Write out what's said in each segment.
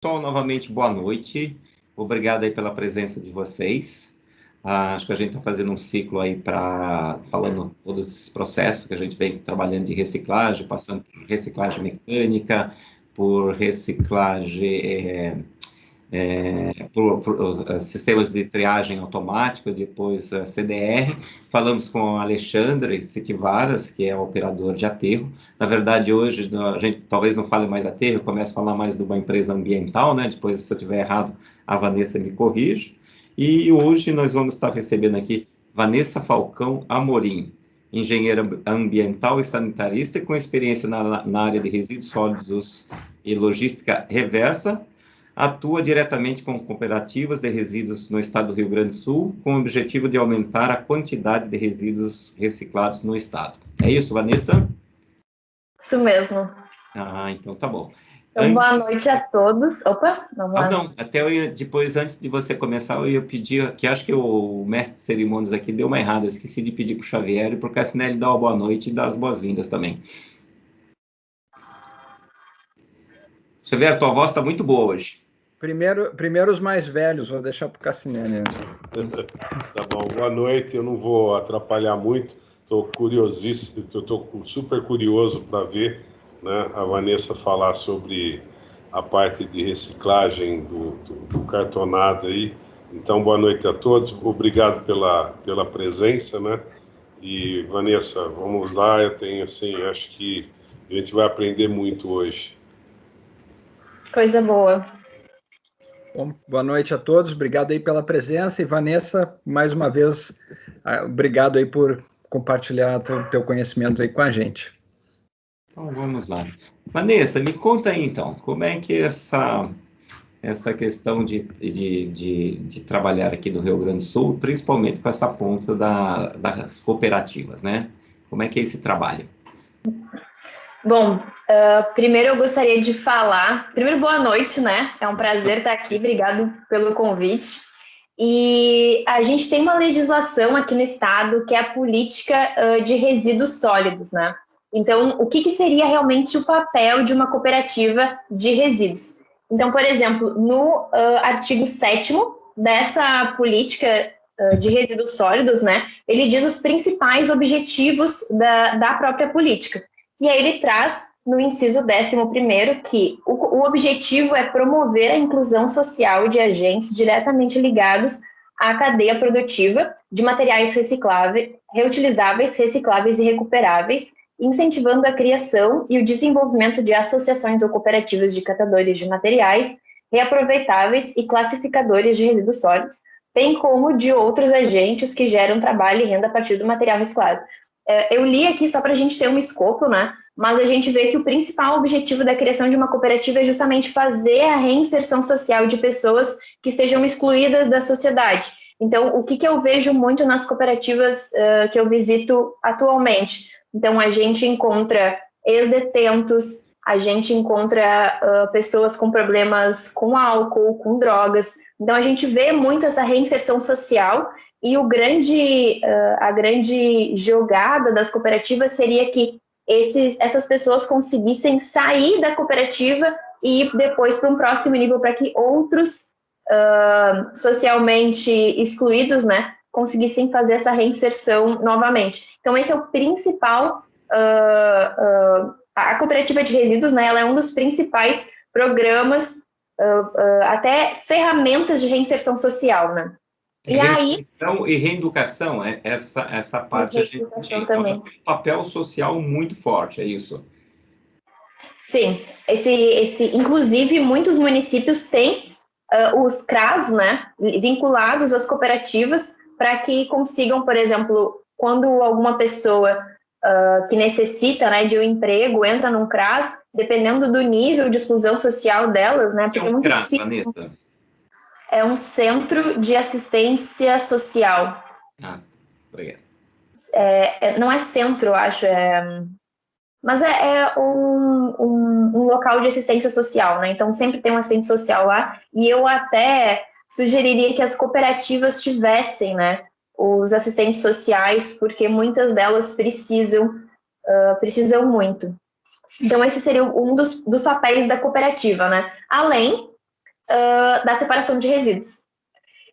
Pessoal, novamente, boa noite. Obrigado aí pela presença de vocês. Acho que a gente está fazendo um ciclo aí falando todos esses processos que a gente vem trabalhando de reciclagem, passando por reciclagem mecânica, por reciclagem, por sistemas de triagem automática, depois CDR. Falamos com o Alexandre Sitivaras, que é o operador de aterro. Na verdade, hoje a gente talvez não fale mais aterro, comece a falar mais de uma empresa ambiental, né? Depois, se eu estiver errado, a Vanessa me corrige. E hoje nós vamos estar recebendo aqui Vanessa Falcão Amorim, engenheira ambiental e sanitarista com experiência na área de resíduos sólidos e logística reversa. Atua diretamente com cooperativas de resíduos no estado do Rio Grande do Sul, com o objetivo de aumentar a quantidade de resíduos reciclados no estado. É isso, Vanessa? Isso mesmo. Então tá bom. Então, boa noite a todos. Opa, vamos lá. Não, depois, antes de você começar, eu ia pedir, que acho que o mestre de cerimônias aqui deu uma errada, eu esqueci de pedir para o Xavier e para o Cassinelli dar uma boa noite e dar as boas-vindas também. Xavier, tua voz está muito boa hoje. Primeiro os mais velhos, vou deixar para o Cassinelli. Tá bom, boa noite, eu não vou atrapalhar muito, estou curiosíssimo, estou super curioso para ver, né, a Vanessa falar sobre a parte de reciclagem do cartonado aí. Então, boa noite a todos, obrigado pela presença, né? E, Vanessa, vamos lá, eu tenho, assim, acho que a gente vai aprender muito hoje. Coisa boa. Bom, boa noite a todos, obrigado aí pela presença. E, Vanessa, mais uma vez, obrigado aí por compartilhar teu conhecimento aí com a gente. Então, vamos lá. Vanessa, me conta aí, então, como é que essa questão de trabalhar aqui no Rio Grande do Sul, principalmente com essa ponta das cooperativas, né? Como é que é esse trabalho? Bom, primeiro eu gostaria de falar... Primeiro, boa noite, né? É um prazer estar aqui, obrigado pelo convite. E a gente tem uma legislação aqui no estado que é a política de resíduos sólidos, né? Então, o que seria realmente o papel de uma cooperativa de resíduos? Então, por exemplo, no artigo 7º dessa política de resíduos sólidos, né, ele diz os principais objetivos da própria política. E aí ele traz, no inciso 11º, que o objetivo é promover a inclusão social de agentes diretamente ligados à cadeia produtiva de materiais recicláveis, reutilizáveis, recicláveis e recuperáveis, incentivando a criação e o desenvolvimento de associações ou cooperativas de catadores de materiais reaproveitáveis e classificadores de resíduos sólidos, bem como de outros agentes que geram trabalho e renda a partir do material reciclado. Eu li aqui só para a gente ter um escopo, né? Mas a gente vê que o principal objetivo da criação de uma cooperativa é justamente fazer a reinserção social de pessoas que estejam excluídas da sociedade. Então, o que eu vejo muito nas cooperativas que eu visito atualmente? Então, a gente encontra ex-detentos, a gente encontra pessoas com problemas com álcool, com drogas. Então, a gente vê muito essa reinserção social e a grande jogada das cooperativas seria que essas pessoas conseguissem sair da cooperativa e ir depois para um próximo nível, para que outros socialmente excluídos, né, conseguissem fazer essa reinserção novamente. Então, esse é o principal... a cooperativa de resíduos, né, ela é um dos principais programas, até ferramentas de reinserção social, né? E reeducação, essa parte a gente tem um papel social muito forte, é isso? Sim, inclusive muitos municípios têm os CRAs, né, vinculados às cooperativas para que consigam, por exemplo, quando alguma pessoa que necessita, né, de um emprego entra num CRAS, dependendo do nível de exclusão social delas, né, porque é muito difícil. Vanessa? É um centro de assistência social. Obrigado. Não é centro, eu acho, mas é um local de assistência social, né? Então sempre tem um assistente social lá, e eu até sugeriria que as cooperativas tivessem, né, os assistentes sociais, porque muitas delas precisam muito. Então esse seria um dos papéis da cooperativa, né? Além da separação de resíduos.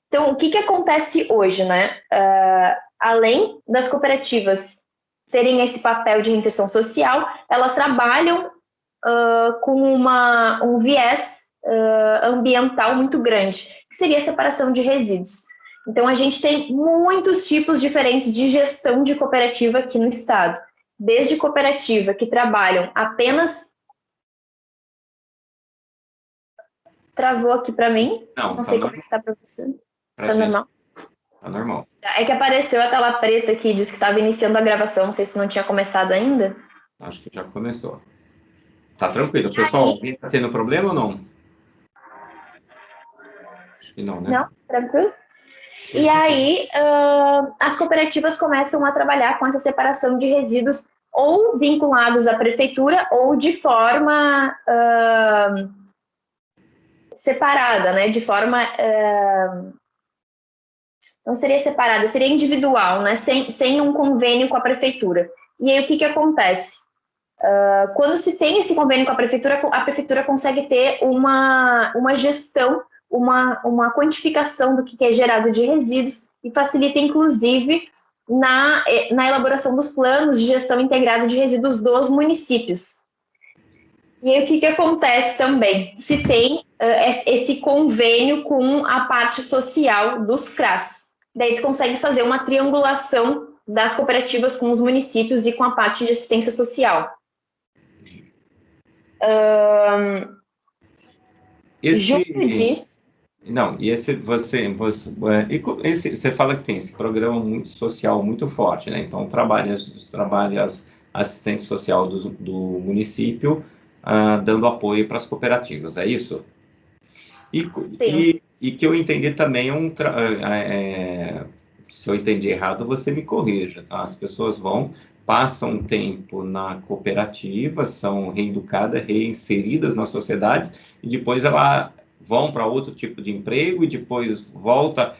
Então, o que acontece hoje, né? Além das cooperativas terem esse papel de reinserção social, elas trabalham com um viés ambiental muito grande, que seria a separação de resíduos. Então, a gente tem muitos tipos diferentes de gestão de cooperativa aqui no estado. Desde cooperativa que trabalham apenas... Travou aqui para mim? Não sei como é que está para você. Tá normal? Tá normal. É que apareceu a tela preta aqui, disse que estava iniciando a gravação, não sei se não tinha começado ainda. Acho que já começou. Tá tranquilo. Pessoal, alguém tá tendo problema ou não? Acho que não, né? Não, tranquilo. E aí, as cooperativas começam a trabalhar com essa separação de resíduos ou vinculados à prefeitura ou de forma separada, né? De forma... não seria separada, seria individual, né? Sem um convênio com a prefeitura. E aí, o que acontece? Quando se tem esse convênio com a prefeitura consegue ter uma gestão, uma quantificação do que é gerado de resíduos e facilita, inclusive, na elaboração dos planos de gestão integrada de resíduos dos municípios. E aí, o que acontece também? Se tem esse convênio com a parte social dos CRAS. Daí tu consegue fazer uma triangulação das cooperativas com os municípios e com a parte de assistência social. Junto disso... Não, e você fala que tem esse programa muito social muito forte, né? Então trabalha assistente social do município dando apoio para as cooperativas, é isso? Sim. E que eu entendi também se eu entendi errado, você me corrija, tá? As pessoas passam um tempo na cooperativa, são reeducadas, reinseridas na sociedade e depois elas vão para outro tipo de emprego e depois volta.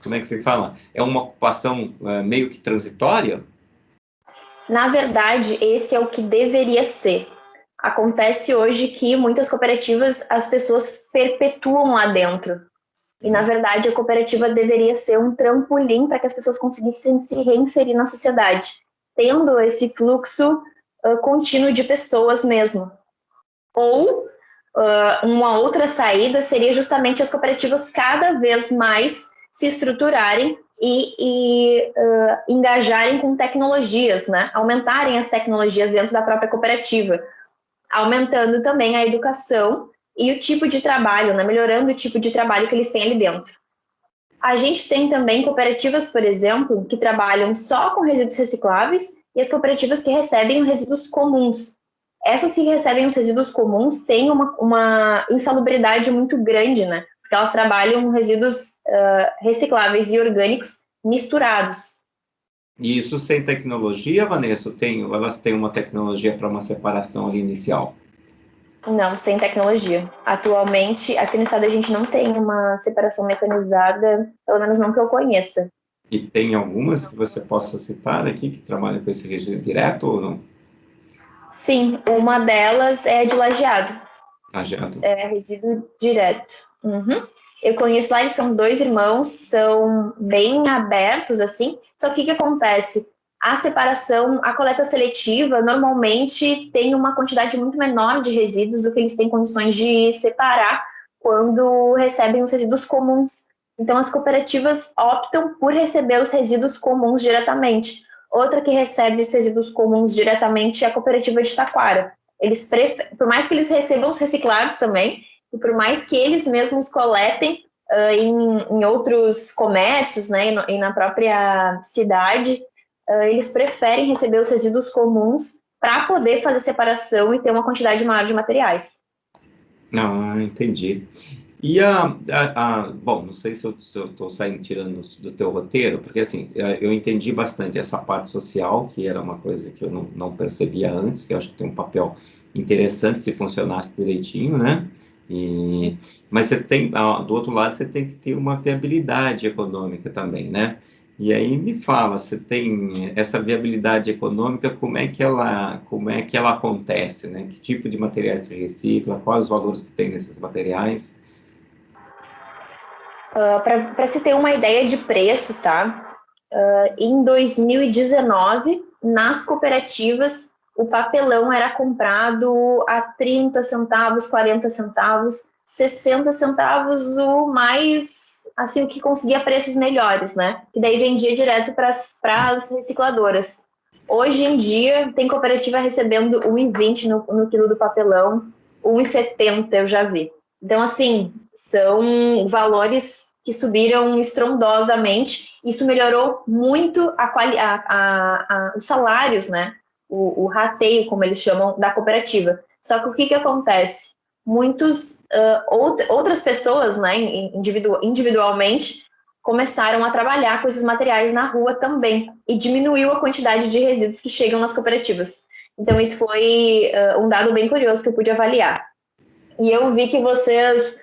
Como é que se fala? É uma ocupação meio que transitória? Na verdade, esse é o que deveria ser. Acontece hoje que muitas cooperativas, as pessoas perpetuam lá dentro. E, na verdade, a cooperativa deveria ser um trampolim para que as pessoas conseguissem se reinserir na sociedade, tendo esse fluxo contínuo de pessoas mesmo. Ou uma outra saída seria justamente as cooperativas cada vez mais se estruturarem e engajarem com tecnologias, né? Aumentarem as tecnologias dentro da própria cooperativa, aumentando também a educação e o tipo de trabalho, né? Melhorando o tipo de trabalho que eles têm ali dentro. A gente tem também cooperativas, por exemplo, que trabalham só com resíduos recicláveis e as cooperativas que recebem resíduos comuns. Essas que recebem os resíduos comuns têm uma insalubridade muito grande, né? Porque elas trabalham resíduos recicláveis e orgânicos misturados. E isso sem tecnologia, Vanessa? Elas têm uma tecnologia para uma separação ali inicial? Não, sem tecnologia. Atualmente, aqui no estado a gente não tem uma separação mecanizada, pelo menos não que eu conheça. E tem algumas que você possa citar aqui que trabalham com esse resíduo direto ou não? Sim, uma delas é de Lajeado. Lajeado. É resíduo direto. Uhum. Eu conheço lá, eles são 2 irmãos, são bem abertos, assim. Só que o que acontece? A separação, a coleta seletiva, normalmente tem uma quantidade muito menor de resíduos do que eles têm condições de separar quando recebem os resíduos comuns. Então, as cooperativas optam por receber os resíduos comuns diretamente. Outra que recebe os resíduos comuns diretamente é a cooperativa de Taquara. Por mais que eles recebam os reciclados também, e por mais que eles mesmos coletem em outros comércios, né, e na própria cidade, eles preferem receber os resíduos comuns para poder fazer separação e ter uma quantidade maior de materiais. Ah, entendi. E bom, não sei se eu estou tirando do teu roteiro, porque assim, eu entendi bastante essa parte social, que era uma coisa que eu não percebia antes, que eu acho que tem um papel interessante se funcionasse direitinho, né? Mas você tem, do outro lado, você tem que ter uma viabilidade econômica também, né? E aí me fala, você tem essa viabilidade econômica, como é que ela acontece, né? Que tipo de materiais se recicla, quais os valores que tem nesses materiais? Para se ter uma ideia de preço, tá? Em 2019, nas cooperativas, o papelão era comprado a 30 centavos, 40 centavos, 60 centavos, o mais, assim, o que conseguia preços melhores, né? E daí vendia direto para as recicladoras. Hoje em dia, tem cooperativa recebendo 1,20 no quilo do papelão, 1,70 eu já vi. Então, assim, são valores que subiram estrondosamente. Isso melhorou muito os salários, né? O rateio, como eles chamam, da cooperativa. Só que o que acontece? Outras pessoas, né, individualmente, começaram a trabalhar com esses materiais na rua também, e diminuiu a quantidade de resíduos que chegam nas cooperativas. Então, isso foi um dado bem curioso que eu pude avaliar. E eu vi que vocês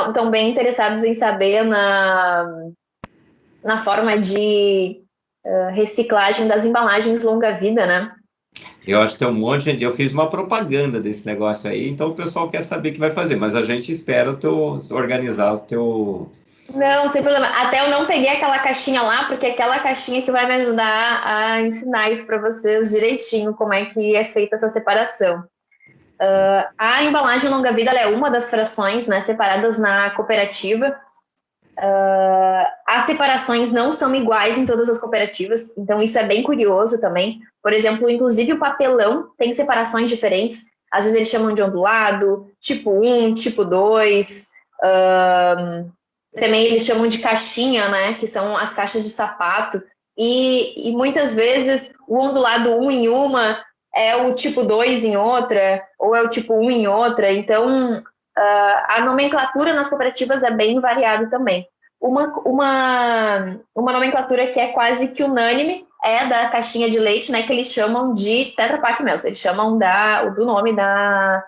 estão bem interessados em saber na forma de reciclagem das embalagens longa-vida, né? Eu acho que tem um monte de... Eu fiz uma propaganda desse negócio aí, então o pessoal quer saber o que vai fazer, mas a gente espera organizar o teu... Não, sem problema. Até eu não peguei aquela caixinha lá, porque é aquela caixinha que vai me ajudar a ensinar isso para vocês direitinho, como é que é feita essa separação. A embalagem longa-vida é uma das frações, né, separadas na cooperativa. As separações não são iguais em todas as cooperativas, então isso é bem curioso também. Por exemplo, inclusive o papelão tem separações diferentes. Às vezes eles chamam de ondulado, tipo 1, tipo 2. Também eles chamam de caixinha, né, que são as caixas de sapato. E muitas vezes o ondulado 1 em uma é o tipo 2 em outra, ou é o tipo 1 em outra. Então, a nomenclatura nas cooperativas é bem variada também. Uma nomenclatura que é quase que unânime é da caixinha de leite, né, que eles chamam de Tetra Pak Mels. Eles chamam do nome da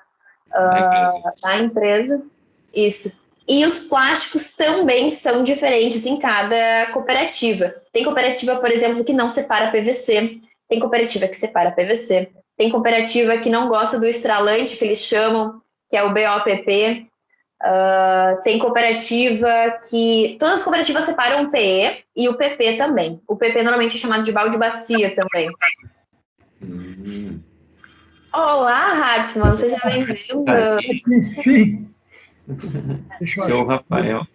empresa. Isso. E os plásticos também são diferentes em cada cooperativa. Tem cooperativa, por exemplo, que não separa PVC. Tem cooperativa que separa PVC. Tem cooperativa que não gosta do estralante, que eles chamam, que é o BOPP. Tem cooperativa que... Todas as cooperativas separam o PE e o PP também. O PP normalmente é chamado de balde bacia também. Olá, Hartmann, seja bem-vindo. Enfim. Seu Rafael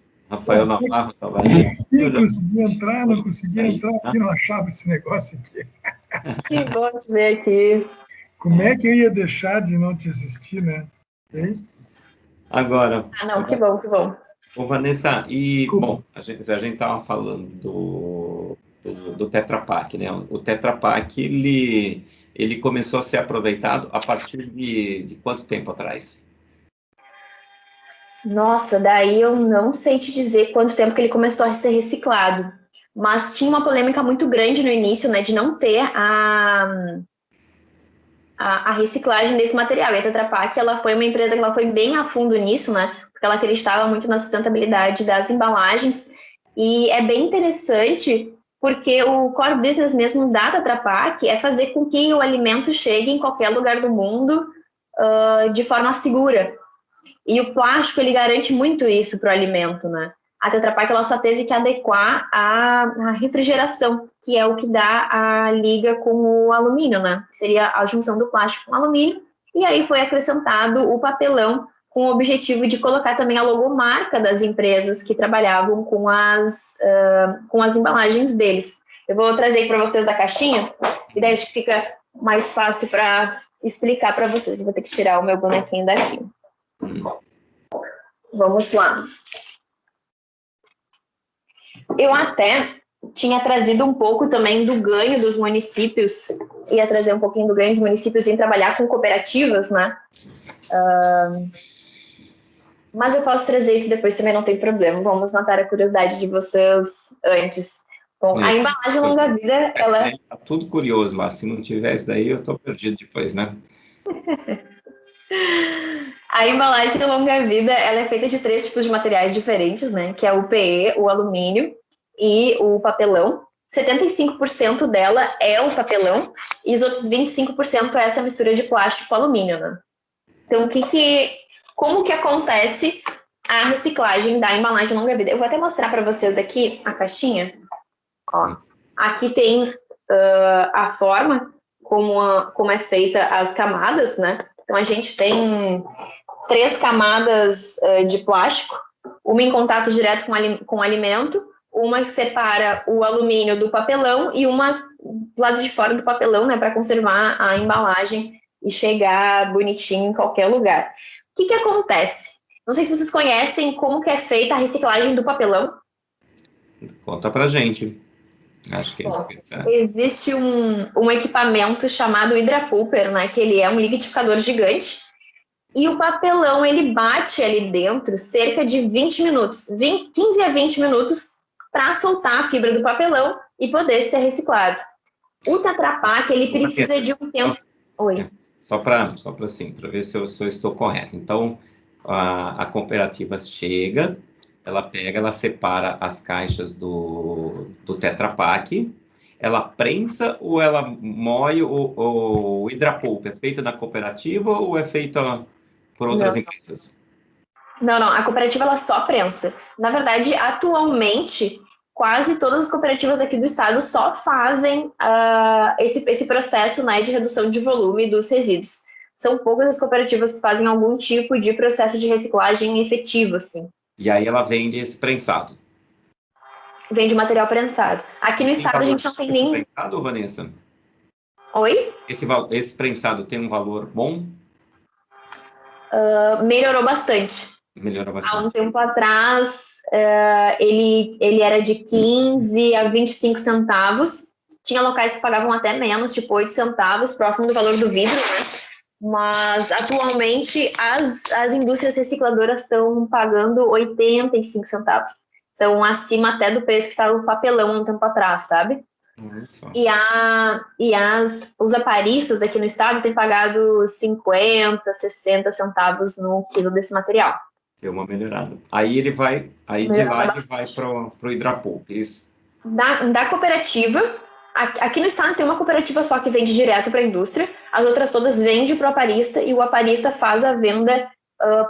Navarro estava aí. Sim, consegui entrar, não consegui entrar aqui, não achava esse negócio aqui. Que bom te ver aqui. Como é que eu ia deixar de não te assistir, né? Hein? Agora... não, que bom, que bom. Ô, Vanessa, bom, a gente estava falando do Tetra Pak, né? O Tetra Pak, ele começou a ser aproveitado a partir de quanto tempo atrás? Nossa, daí eu não sei te dizer quanto tempo que ele começou a ser reciclado, mas tinha uma polêmica muito grande no início, né, de não ter a reciclagem desse material. E a Tetra Pak, ela foi uma empresa que ela foi bem a fundo nisso, né, porque ela acreditava muito na sustentabilidade das embalagens, e é bem interessante porque o core business mesmo da Tetra Pak é fazer com que o alimento chegue em qualquer lugar do mundo de forma segura. E o plástico, ele garante muito isso para o alimento, né? A Tetra Pak, ela só teve que adequar a refrigeração, que é o que dá a liga com o alumínio, né? Seria a junção do plástico com o alumínio. E aí foi acrescentado o papelão com o objetivo de colocar também a logomarca das empresas que trabalhavam com as embalagens deles. Eu vou trazer para vocês a caixinha, e daí acho que fica mais fácil para explicar para vocês. Eu vou ter que tirar o meu bonequinho daqui. Vamos lá. Eu até tinha trazido um pouco também do ganho dos municípios, ia trazer um pouquinho do ganho dos municípios em trabalhar com cooperativas, né? Mas eu posso trazer isso depois também, não tem problema. Vamos matar a curiosidade de vocês antes. Bom, a embalagem longa-vida, ela... Tá tudo curioso lá. Se não tivesse daí, eu tô perdido depois, né? A embalagem longa-vida, ela é feita de 3 tipos de materiais diferentes, né? Que é o PE, o alumínio e o papelão. 75% dela é o papelão e os outros 25% é essa mistura de plástico com alumínio, né? Então, como que acontece a reciclagem da embalagem longa-vida? Eu vou até mostrar para vocês aqui a caixinha. Ó, aqui tem a forma como é feita as camadas, né? Então, a gente tem 3 camadas de plástico, uma em contato direto com o alimento, uma que separa o alumínio do papelão e uma do lado de fora do papelão, né, para conservar a embalagem e chegar bonitinho em qualquer lugar. O que acontece? Não sei se vocês conhecem como que é feita a reciclagem do papelão. Conta pra gente. Acho que existe um equipamento chamado Hydra Pulper, né, que ele é um liquidificador gigante, e o papelão ele bate ali dentro cerca de 20 minutos, 15 a 20 minutos, para soltar a fibra do papelão e poder ser reciclado. O Tetra Pak, ele precisa de um tempo... Oi. Só para assim, para ver se eu estou correto. Então, a cooperativa chega, ela separa as caixas do Tetra Pak, ela prensa ou ela moe o Hydra Pulper? É feito na cooperativa ou é feito por outras empresas? Não, a cooperativa ela só prensa. Na verdade, atualmente, quase todas as cooperativas aqui do estado só fazem esse processo, né, de redução de volume dos resíduos. São poucas as cooperativas que fazem algum tipo de processo de reciclagem efetivo, assim. E aí ela vende esse prensado? Vende material prensado. Aqui no estado a gente não tem nem... Prensado, Vanessa? Oi? Esse prensado tem um valor bom? Melhorou bastante. Melhorou bastante. Há um tempo atrás, ele era de 15 a 25 centavos. Tinha locais que pagavam até menos, tipo 8 centavos, próximo do valor do vidro, né? Mas, atualmente, as indústrias recicladoras estão pagando 85 centavos. Então, acima até do preço que estava o papelão um tempo atrás, sabe? E os aparistas aqui no estado têm pagado 50, 60 centavos no quilo desse material. Deu uma melhorada. Aí de lá ele vai para o Hydra Pulper, isso? Da cooperativa, aqui no estado tem uma cooperativa só que vende direto para a indústria, as outras todas vendem para o aparista e o aparista faz a venda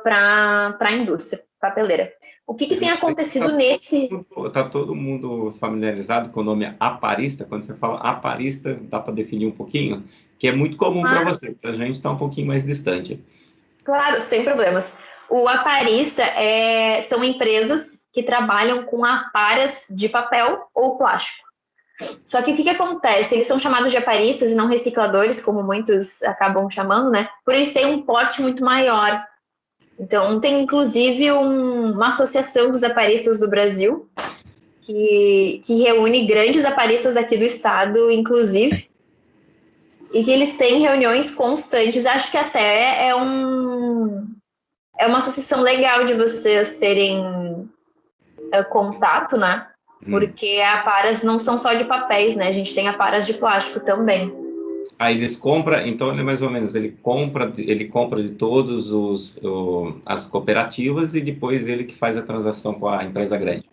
para a indústria papeleira. O que tem acontecido nesse... Está todo mundo familiarizado com o nome aparista? Quando você fala aparista, dá para definir um pouquinho? Que é muito comum para você, para a gente está um pouquinho mais distante. Claro, sem problemas. O aparista são empresas que trabalham com aparas de papel ou plástico. Só que o que acontece? Eles são chamados de aparistas e não recicladores, como muitos acabam chamando, né? Por eles terem um porte muito maior. Então, tem inclusive uma associação dos aparistas do Brasil, que reúne grandes aparistas aqui do estado, inclusive, e que eles têm reuniões constantes. Acho que até é uma associação legal de vocês terem contato, né? Porque aparas não são só de papéis, né? A gente tem aparas de plástico também. Aí eles compram, então ele mais ou menos, ele compra de todos as cooperativas e depois ele que faz a transação com a empresa grande.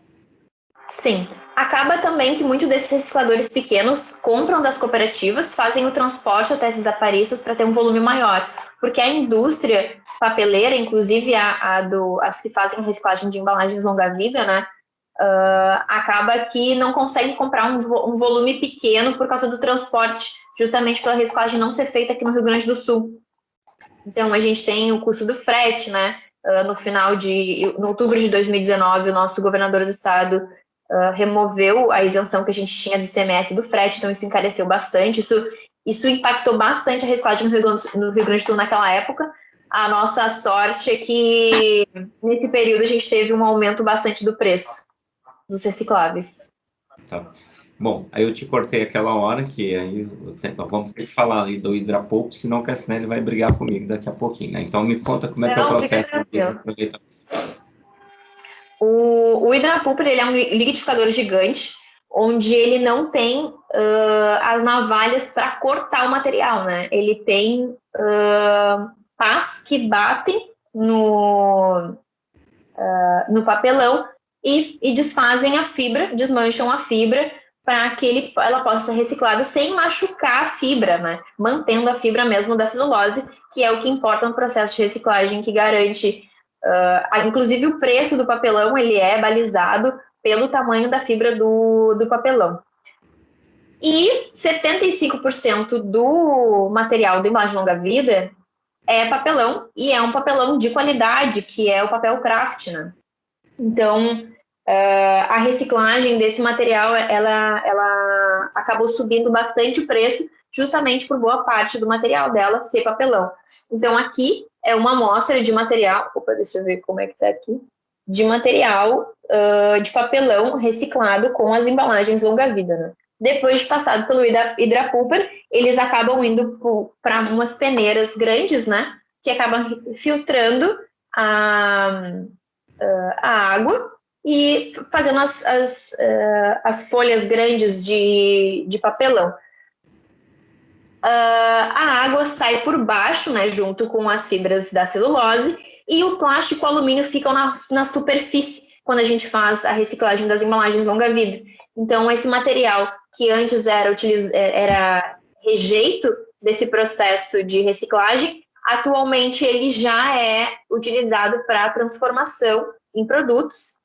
Sim. Acaba também que muitos desses recicladores pequenos compram das cooperativas, fazem o transporte até esses aparistas para ter um volume maior. Porque a indústria papeleira, inclusive as que fazem reciclagem de embalagens longa-vida, né? Acaba que não consegue comprar um volume pequeno por causa do transporte, justamente pela reciclagem não ser feita aqui no Rio Grande do Sul. Então, a gente tem o custo do frete, né? No outubro de 2019, o nosso governador do estado removeu a isenção que a gente tinha do ICMS do frete, então isso encareceu bastante, isso impactou bastante a reciclagem no Rio Grande do Sul naquela época. A nossa sorte é que, nesse período, a gente teve um aumento bastante do preço dos recicláveis. Tá. Bom, aí eu te cortei aquela hora que aí vamos ter que falar ali do Hydra Pulper, senão o Cassinelli vai brigar comigo daqui a pouquinho, né? Então me conta como é que é o processo. O Hydra Pulper, ele é um liquidificador gigante, onde ele não tem as navalhas para cortar o material, né? Ele tem pás que batem no papelão e desfazem a fibra, desmancham a fibra para que ela possa ser reciclada sem machucar a fibra, né? Mantendo a fibra mesmo da celulose, que é o que importa no processo de reciclagem, que garante, inclusive o preço do papelão, ele é balizado pelo tamanho da fibra do papelão. E 75% do material de embalagem longa-vida é papelão, e é um papelão de qualidade, que é o papel craft, né? Então, a reciclagem desse material, ela acabou subindo bastante o preço, justamente por boa parte do material dela ser papelão. Então, aqui é uma amostra de material, deixa eu ver como é que tá aqui, de material de papelão reciclado com as embalagens longa-vida, né? Depois de passado pelo Hydrapulper, eles acabam indo para umas peneiras grandes, né? Que acabam filtrando a água e fazendo as folhas grandes de papelão. A água sai por baixo, né, junto com as fibras da celulose, e o plástico e o alumínio ficam na superfície quando a gente faz a reciclagem das embalagens longa-vida. Então, esse material que antes era rejeito desse processo de reciclagem, atualmente ele já é utilizado para transformação em produtos,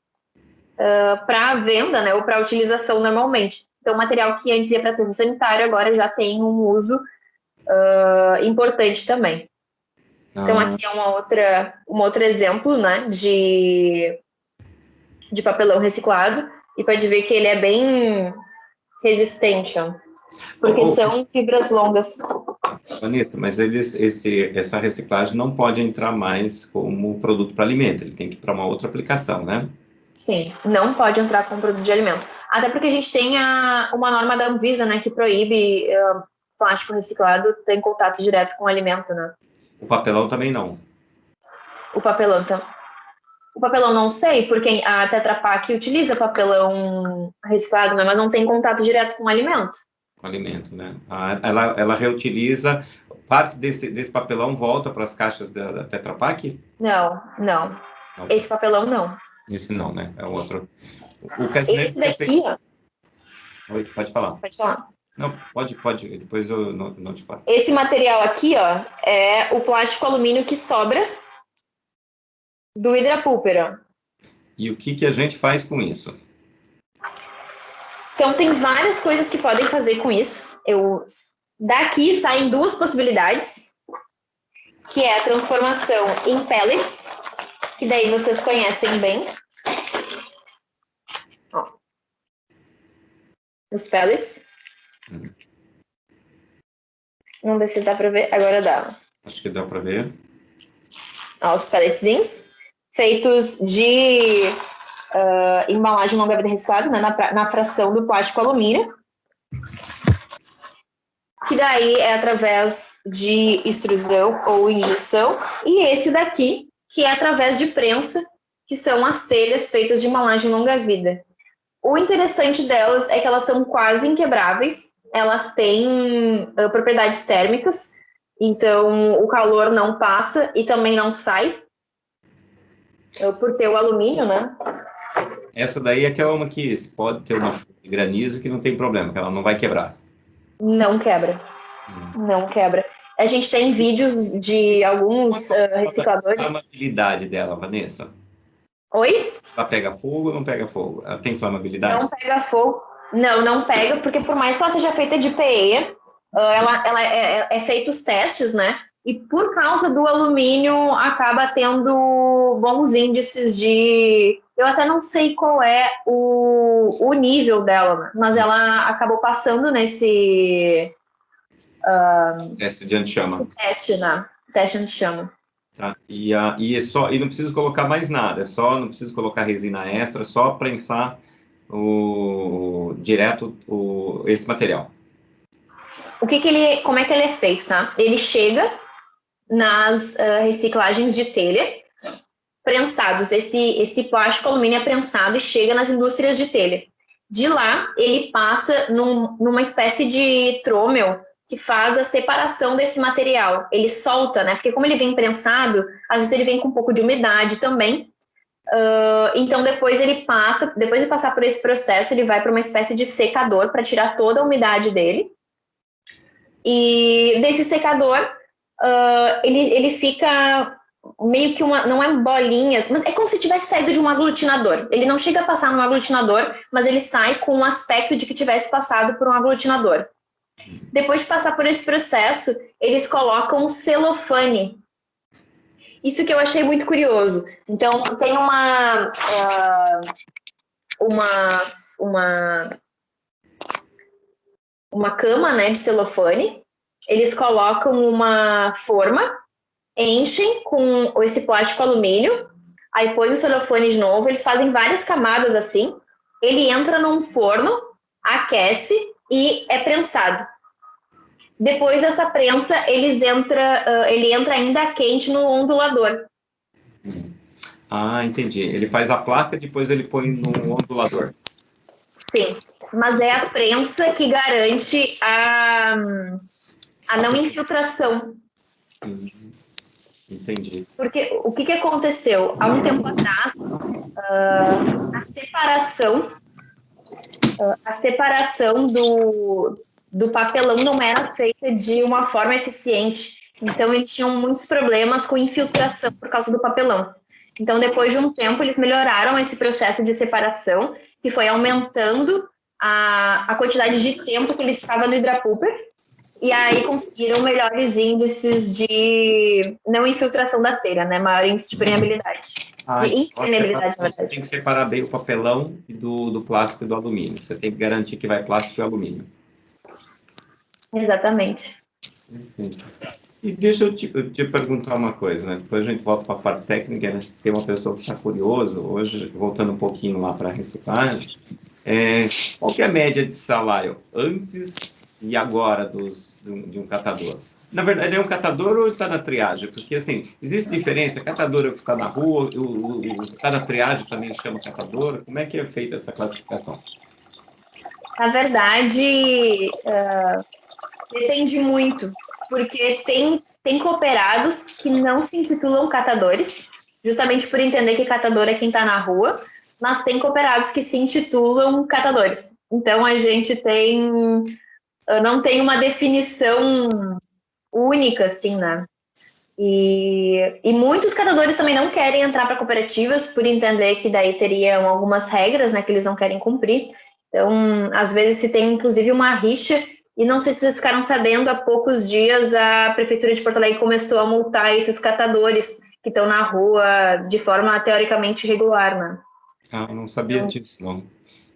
para venda, né, ou para utilização normalmente. Então, o material que antes ia para aterro sanitário agora já tem um uso importante também. Então, aqui é um outro exemplo, né, de papelão reciclado, e pode ver que ele é bem resistente, ó, porque são fibras longas. Vanessa, mas essa reciclagem não pode entrar mais como produto para alimento, ele tem que ir para uma outra aplicação, né? Sim, não pode entrar como produto de alimento. Até porque a gente tem uma norma da Anvisa, né, que proíbe plástico reciclado ter contato direto com o alimento, né? O papelão também não. O papelão não sei, porque a Tetra Pak utiliza papelão reciclado, né, mas não tem contato direto com o alimento. Com alimento, né? Ela reutiliza, parte desse papelão volta para as caixas da Tetra Pak? Não. Esse papelão não. Esse não, né? É o outro. Esse daqui, ó. Oi, pode falar. Pode falar. Não, pode. Depois eu não te falo. Esse material aqui, ó, é o plástico alumínio que sobra do Hydrapulper, ó. E o que a gente faz com isso? Então, tem várias coisas que podem fazer com isso. Daqui saem duas possibilidades, que é a transformação em pellets, que daí vocês conhecem bem. Ó. Os pellets. Não sei se dá para ver. Agora dá. Acho que dá para ver. Ó, os pelletzinhos, feitos de embalagem longa-vida reciclada, né, na fração do plástico alumínio, que daí é através de extrusão ou injeção, e esse daqui, que é através de prensa, que são as telhas feitas de embalagem longa-vida. O interessante delas é que elas são quase inquebráveis, elas têm propriedades térmicas, então o calor não passa e também não sai, por ter o alumínio, né? Essa daí é aquela que pode ter uma chuva de granizo que não tem problema, que ela não vai quebrar. Não quebra. Não quebra. A gente tem vídeos de alguns recicladores. Qual a flamabilidade dela, Vanessa? Oi? Ela pega fogo ou não pega fogo? Ela tem flamabilidade? Não pega fogo. Não pega, porque por mais que ela seja feita de PE, ela é feita os testes, né? E por causa do alumínio, acaba tendo bons índices de... Eu até não sei qual é o nível dela, né? Mas ela acabou passando nesse... Teste de anti-chama. Esse teste, né? Teste anti-chama. Tá. E não preciso colocar mais nada, não preciso colocar resina extra, só prensar direto esse material. Como é que ele é feito, tá? Ele chega nas reciclagens de telha, prensados. Esse plástico alumínio é prensado e chega nas indústrias de telha. De lá, ele passa numa espécie de trômel que faz a separação desse material. Ele solta, né? Porque como ele vem prensado, às vezes ele vem com um pouco de umidade também. Então, depois de passar por esse processo, ele vai para uma espécie de secador para tirar toda a umidade dele. E desse secador, ele fica meio que não é bolinhas, mas é como se tivesse saído de um aglutinador. Ele não chega a passar num aglutinador, mas ele sai com o aspecto de que tivesse passado por um aglutinador. Depois de passar por esse processo, eles colocam celofane. Isso que eu achei muito curioso. Então, tem uma cama, né, de celofane. Eles colocam uma forma, enchem com esse plástico alumínio, aí põe o celofane de novo, eles fazem várias camadas assim, ele entra num forno, aquece e é prensado. Depois dessa prensa, ele entra ainda quente no ondulador. Ah, entendi. Ele faz a placa e depois ele põe no ondulador. Sim, mas é a prensa que garante a não infiltração. Entendi. Porque o que aconteceu? Há um tempo atrás, a separação do papelão não era feita de uma forma eficiente. Então, eles tinham muitos problemas com infiltração por causa do papelão. Então, depois de um tempo, eles melhoraram esse processo de separação, que foi aumentando a quantidade de tempo que ele ficava no hidrapooper, e aí conseguiram melhores índices de não infiltração da telha, né? Maior índice de permeabilidade. De impermeabilidade, na verdade. Você tem que separar bem o papelão do plástico e do alumínio. Você tem que garantir que vai plástico e alumínio. Exatamente. E deixa eu te perguntar uma coisa, né? Depois a gente volta para a parte técnica, né? Tem uma pessoa que está curioso, hoje, voltando um pouquinho lá para a reciclagem, qual que é a média de salário antes e agora de um catador? Na verdade, é um catador ou está na triagem? Porque, assim, existe diferença? Catador é o que está na rua, o que está na triagem também chama catador? Como é que é feita essa classificação? Na verdade, depende muito, porque tem cooperados que não se intitulam catadores, justamente por entender que catador é quem está na rua, mas tem cooperados que se intitulam catadores. Então, a gente não tem uma definição única, assim, né? E muitos catadores também não querem entrar para cooperativas por entender que daí teriam algumas regras, né, que eles não querem cumprir. Então, às vezes se tem inclusive uma rixa, e não sei se vocês ficaram sabendo, há poucos dias a Prefeitura de Porto Alegre começou a multar esses catadores que estão na rua de forma teoricamente irregular, né? Ah, não sabia disso, não.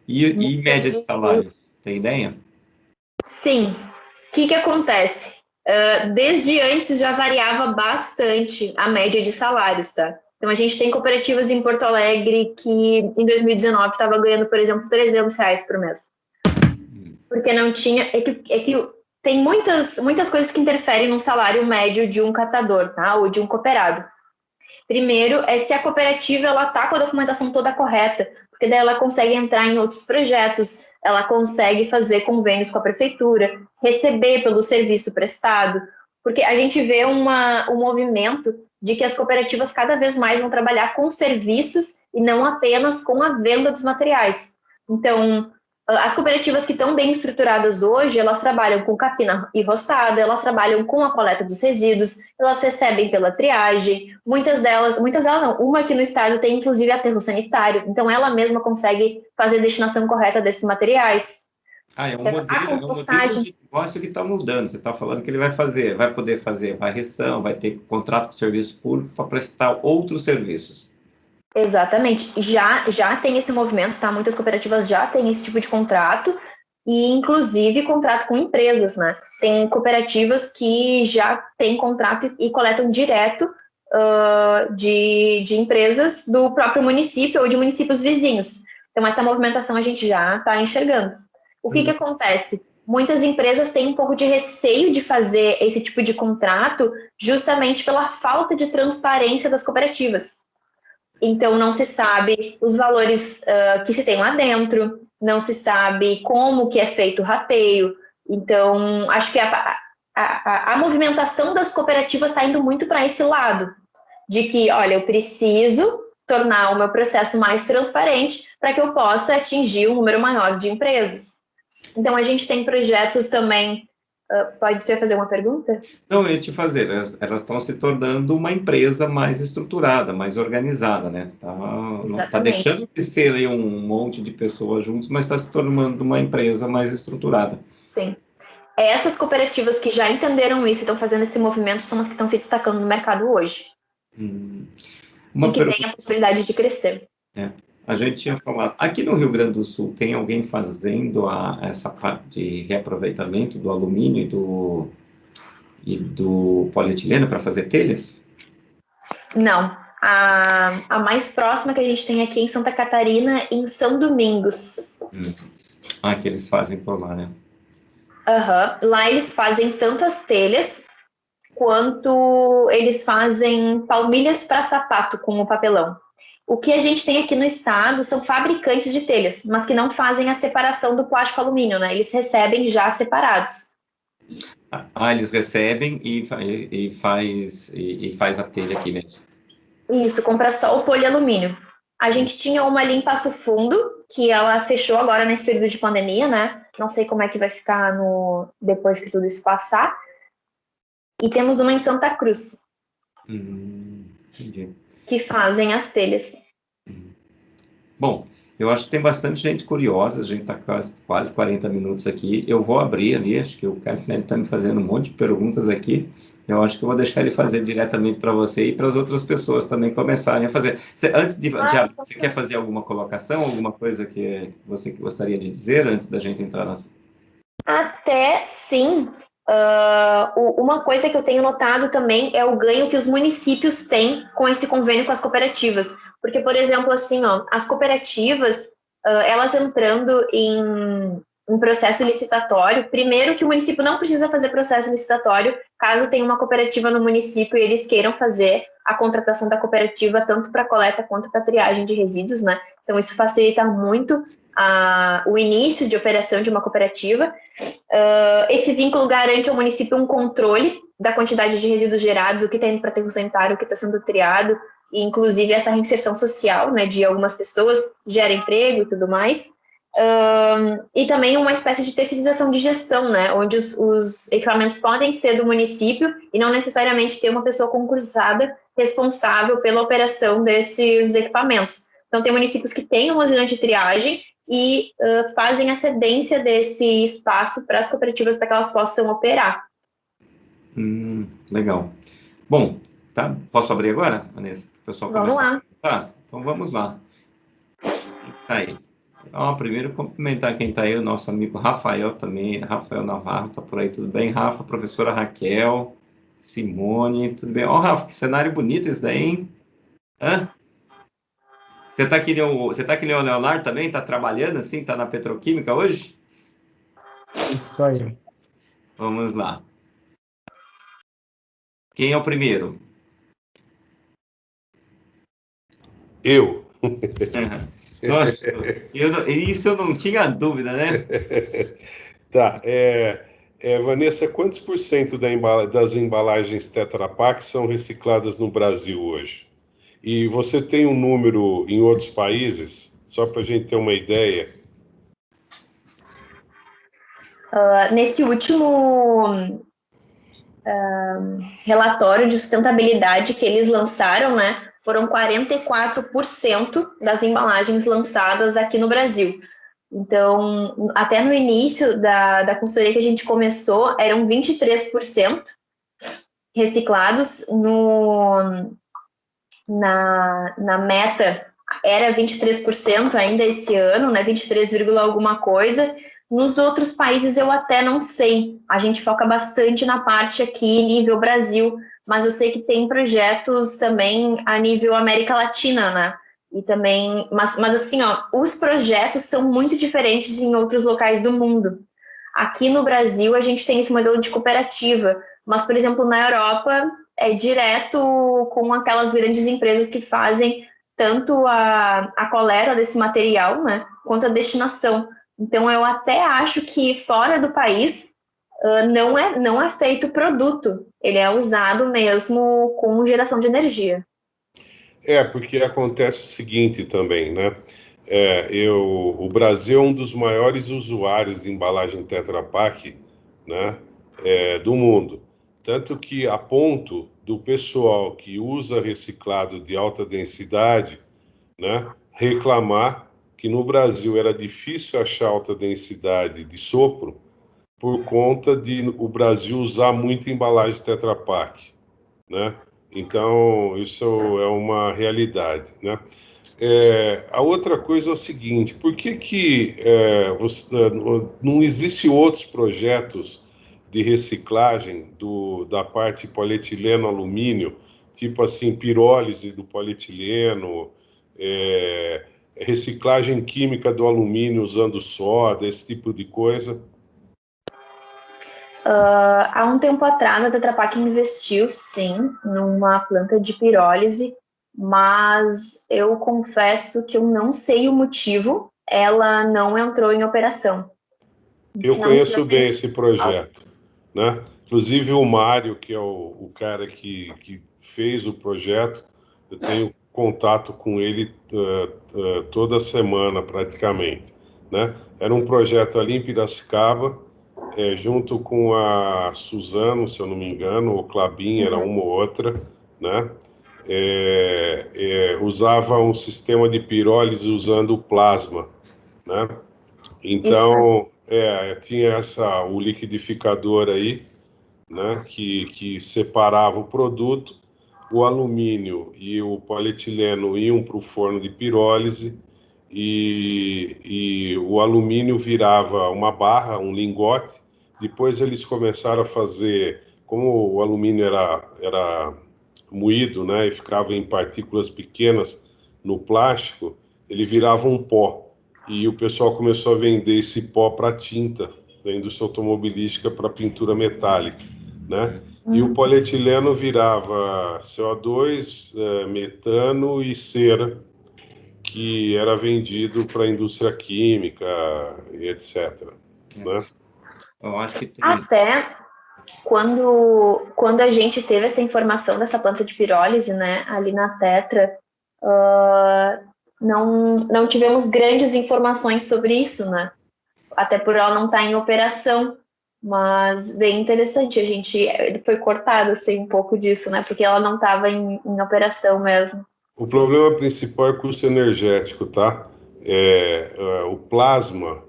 E média de salário, tem ideia? Sim. O que acontece? Desde antes já variava bastante a média de salários, tá? Então, a gente tem cooperativas em Porto Alegre que, em 2019, estava ganhando, por exemplo, R$300 por mês. Porque não tinha... É que tem muitas coisas que interferem no salário médio de um catador, tá? Ou de um cooperado. Primeiro, se a cooperativa está com a documentação toda correta, porque daí ela consegue entrar em outros projetos, ela consegue fazer convênios com a prefeitura, receber pelo serviço prestado, porque a gente vê um movimento de que as cooperativas cada vez mais vão trabalhar com serviços e não apenas com a venda dos materiais. Então, as cooperativas que estão bem estruturadas hoje, elas trabalham com capina e roçada, elas trabalham com a coleta dos resíduos, elas recebem pela triagem, muitas delas não, uma aqui no estado tem inclusive aterro sanitário, então ela mesma consegue fazer a destinação correta desses materiais. É um modelo de negócio que está mudando. Você está falando que ele vai poder fazer varrição, vai ter contrato com serviço público para prestar outros serviços. Exatamente. Já tem esse movimento, tá? Muitas cooperativas já têm esse tipo de contrato e, inclusive, contrato com empresas, né? Tem cooperativas que já têm contrato e coletam direto de empresas do próprio município ou de municípios vizinhos. Então, essa movimentação a gente já está enxergando. O que acontece? Muitas empresas têm um pouco de receio de fazer esse tipo de contrato justamente pela falta de transparência das cooperativas. Então, não se sabe os valores que se tem lá dentro, não se sabe como que é feito o rateio. Então, acho que a movimentação das cooperativas está indo muito para esse lado, de que, olha, eu preciso tornar o meu processo mais transparente para que eu possa atingir um número maior de empresas. Então, a gente tem projetos também. Pode você fazer uma pergunta? Não, eu ia te fazer. Elas estão se tornando uma empresa mais estruturada, mais organizada, né? Não está deixando de ser aí um monte de pessoas juntas, mas está se tornando uma empresa mais estruturada. Sim. Essas cooperativas que já entenderam isso e estão fazendo esse movimento são as que estão se destacando no mercado hoje. E que têm a possibilidade de crescer. A gente tinha falado, aqui no Rio Grande do Sul, tem alguém fazendo essa parte de reaproveitamento do alumínio e do polietileno para fazer telhas? Não. A mais próxima que a gente tem aqui em Santa Catarina, em São Domingos. Que eles fazem por lá, né? Lá eles fazem tanto as telhas, quanto eles fazem palmilhas para sapato com o papelão. O que a gente tem aqui no estado são fabricantes de telhas, mas que não fazem a separação do plástico alumínio, né? Eles recebem já separados. Eles recebem e faz a telha aqui mesmo. Isso, compra só o polialumínio. A gente tinha uma ali em Passo Fundo, que ela fechou agora nesse período de pandemia, né? Não sei como é que vai ficar depois que tudo isso passar. E temos uma em Santa Cruz. Entendi. Que fazem as telhas. Bom, eu acho que tem bastante gente curiosa, a gente está quase 40 minutos aqui. Eu vou abrir ali, acho que o Cassinelli está me fazendo um monte de perguntas aqui. Eu acho que eu vou deixar ele fazer diretamente para você e para as outras pessoas também começarem a fazer. Antes de você quer fazer alguma colocação, alguma coisa que você gostaria de dizer antes da gente entrar nas... Até sim. Uma coisa que eu tenho notado também é o ganho que os municípios têm com esse convênio com as cooperativas. Porque, por exemplo, assim, as cooperativas, elas entrando em processo licitatório, primeiro que o município não precisa fazer processo licitatório, caso tenha uma cooperativa no município e eles queiram fazer a contratação da cooperativa tanto para coleta quanto para triagem de resíduos, né? Então, isso facilita muito o início de operação de uma cooperativa. Esse vínculo garante ao município um controle da quantidade de resíduos gerados, o que está indo para aterro sanitário, o que está sendo triado, e inclusive essa reinserção social, né, de algumas pessoas, gera emprego e tudo mais. E também uma espécie de terceirização de gestão, né, onde os equipamentos podem ser do município e não necessariamente ter uma pessoa concursada responsável pela operação desses equipamentos. Então, tem municípios que têm uma usina de triagem e fazem a cedência desse espaço para as cooperativas para que elas possam operar. Legal. Bom, tá? Posso abrir agora, Vanessa? O pessoal vamos lá. Tá, então vamos lá. Tá aí. Primeiro cumprimentar quem está aí, o nosso amigo Rafael também, Rafael Navarro, tá por aí, tudo bem? Rafa, professora Raquel, Simone, tudo bem? Rafa, que cenário bonito esse daí, hein? Você está aqui nem o Leonardo também? Está trabalhando assim? Está na petroquímica hoje? Isso aí. Vamos lá. Quem é o primeiro? Eu. Nossa, isso eu não tinha dúvida, né? Tá. Vanessa, quantos por cento das embalagens Tetra Pak são recicladas no Brasil hoje? E você tem um número em outros países, só para a gente ter uma ideia? Nesse último relatório de sustentabilidade que eles lançaram, né, foram 44% das embalagens lançadas aqui no Brasil. Então, até no início da consultoria que a gente começou, eram 23% reciclados. Na meta era 23% ainda esse ano, né, 23, alguma coisa. Nos outros países eu até não sei. A gente foca bastante na parte aqui nível Brasil, mas eu sei que tem projetos também a nível América Latina, né? E também, mas assim, os projetos são muito diferentes em outros locais do mundo. Aqui no Brasil a gente tem esse modelo de cooperativa, mas, por exemplo, na Europa é direto com aquelas grandes empresas que fazem tanto a coleta desse material, né, quanto a destinação. Então, eu até acho que fora do país não é feito produto, ele é usado mesmo com geração de energia. Porque acontece o seguinte também, né? O Brasil é um dos maiores usuários de embalagem Tetra Pak, né, do mundo. Tanto que, a ponto do pessoal que usa reciclado de alta densidade, né, reclamar que no Brasil era difícil achar alta densidade de sopro por conta de o Brasil usar muito embalagem Tetra Pak, né? Então, isso é uma realidade, né? A outra coisa é o seguinte: por que não existe outros projetos de reciclagem da parte polietileno-alumínio, tipo assim, pirólise do polietileno, reciclagem química do alumínio usando soda, esse tipo de coisa? Há um tempo atrás, a Tetra Pak investiu, sim, numa planta de pirólise, mas eu confesso que eu não sei o motivo, ela não entrou em operação. Eu conheço bem esse projeto, né? Inclusive o Mário, que é o cara que fez o projeto, eu tenho contato com ele toda semana, praticamente, né? Era um projeto ali em Piracicaba, junto com a Suzano, se eu não me engano, ou Clabin, era uma ou outra, né? Usava um sistema de pirólise usando o plasma, né? Então, tinha o liquidificador aí, né, que separava o produto, o alumínio e o polietileno iam para o forno de pirólise e o alumínio virava uma barra, um lingote. Depois eles começaram a fazer, como o alumínio era moído, né, e ficava em partículas pequenas no plástico, ele virava um pó. E o pessoal começou a vender esse pó para tinta da indústria automobilística para pintura metálica, né? E o polietileno virava CO2, metano e cera, que era vendido para a indústria química e etc. Né? Eu acho que tem... Até quando a gente teve essa informação dessa planta de pirólise, né, ali na Tetra, não tivemos grandes informações sobre isso, né? Até por ela não estar em operação. Mas bem interessante, ele foi cortado assim, um pouco disso, né? Porque ela não estava em operação mesmo. O problema principal é o custo energético, tá? O plasma,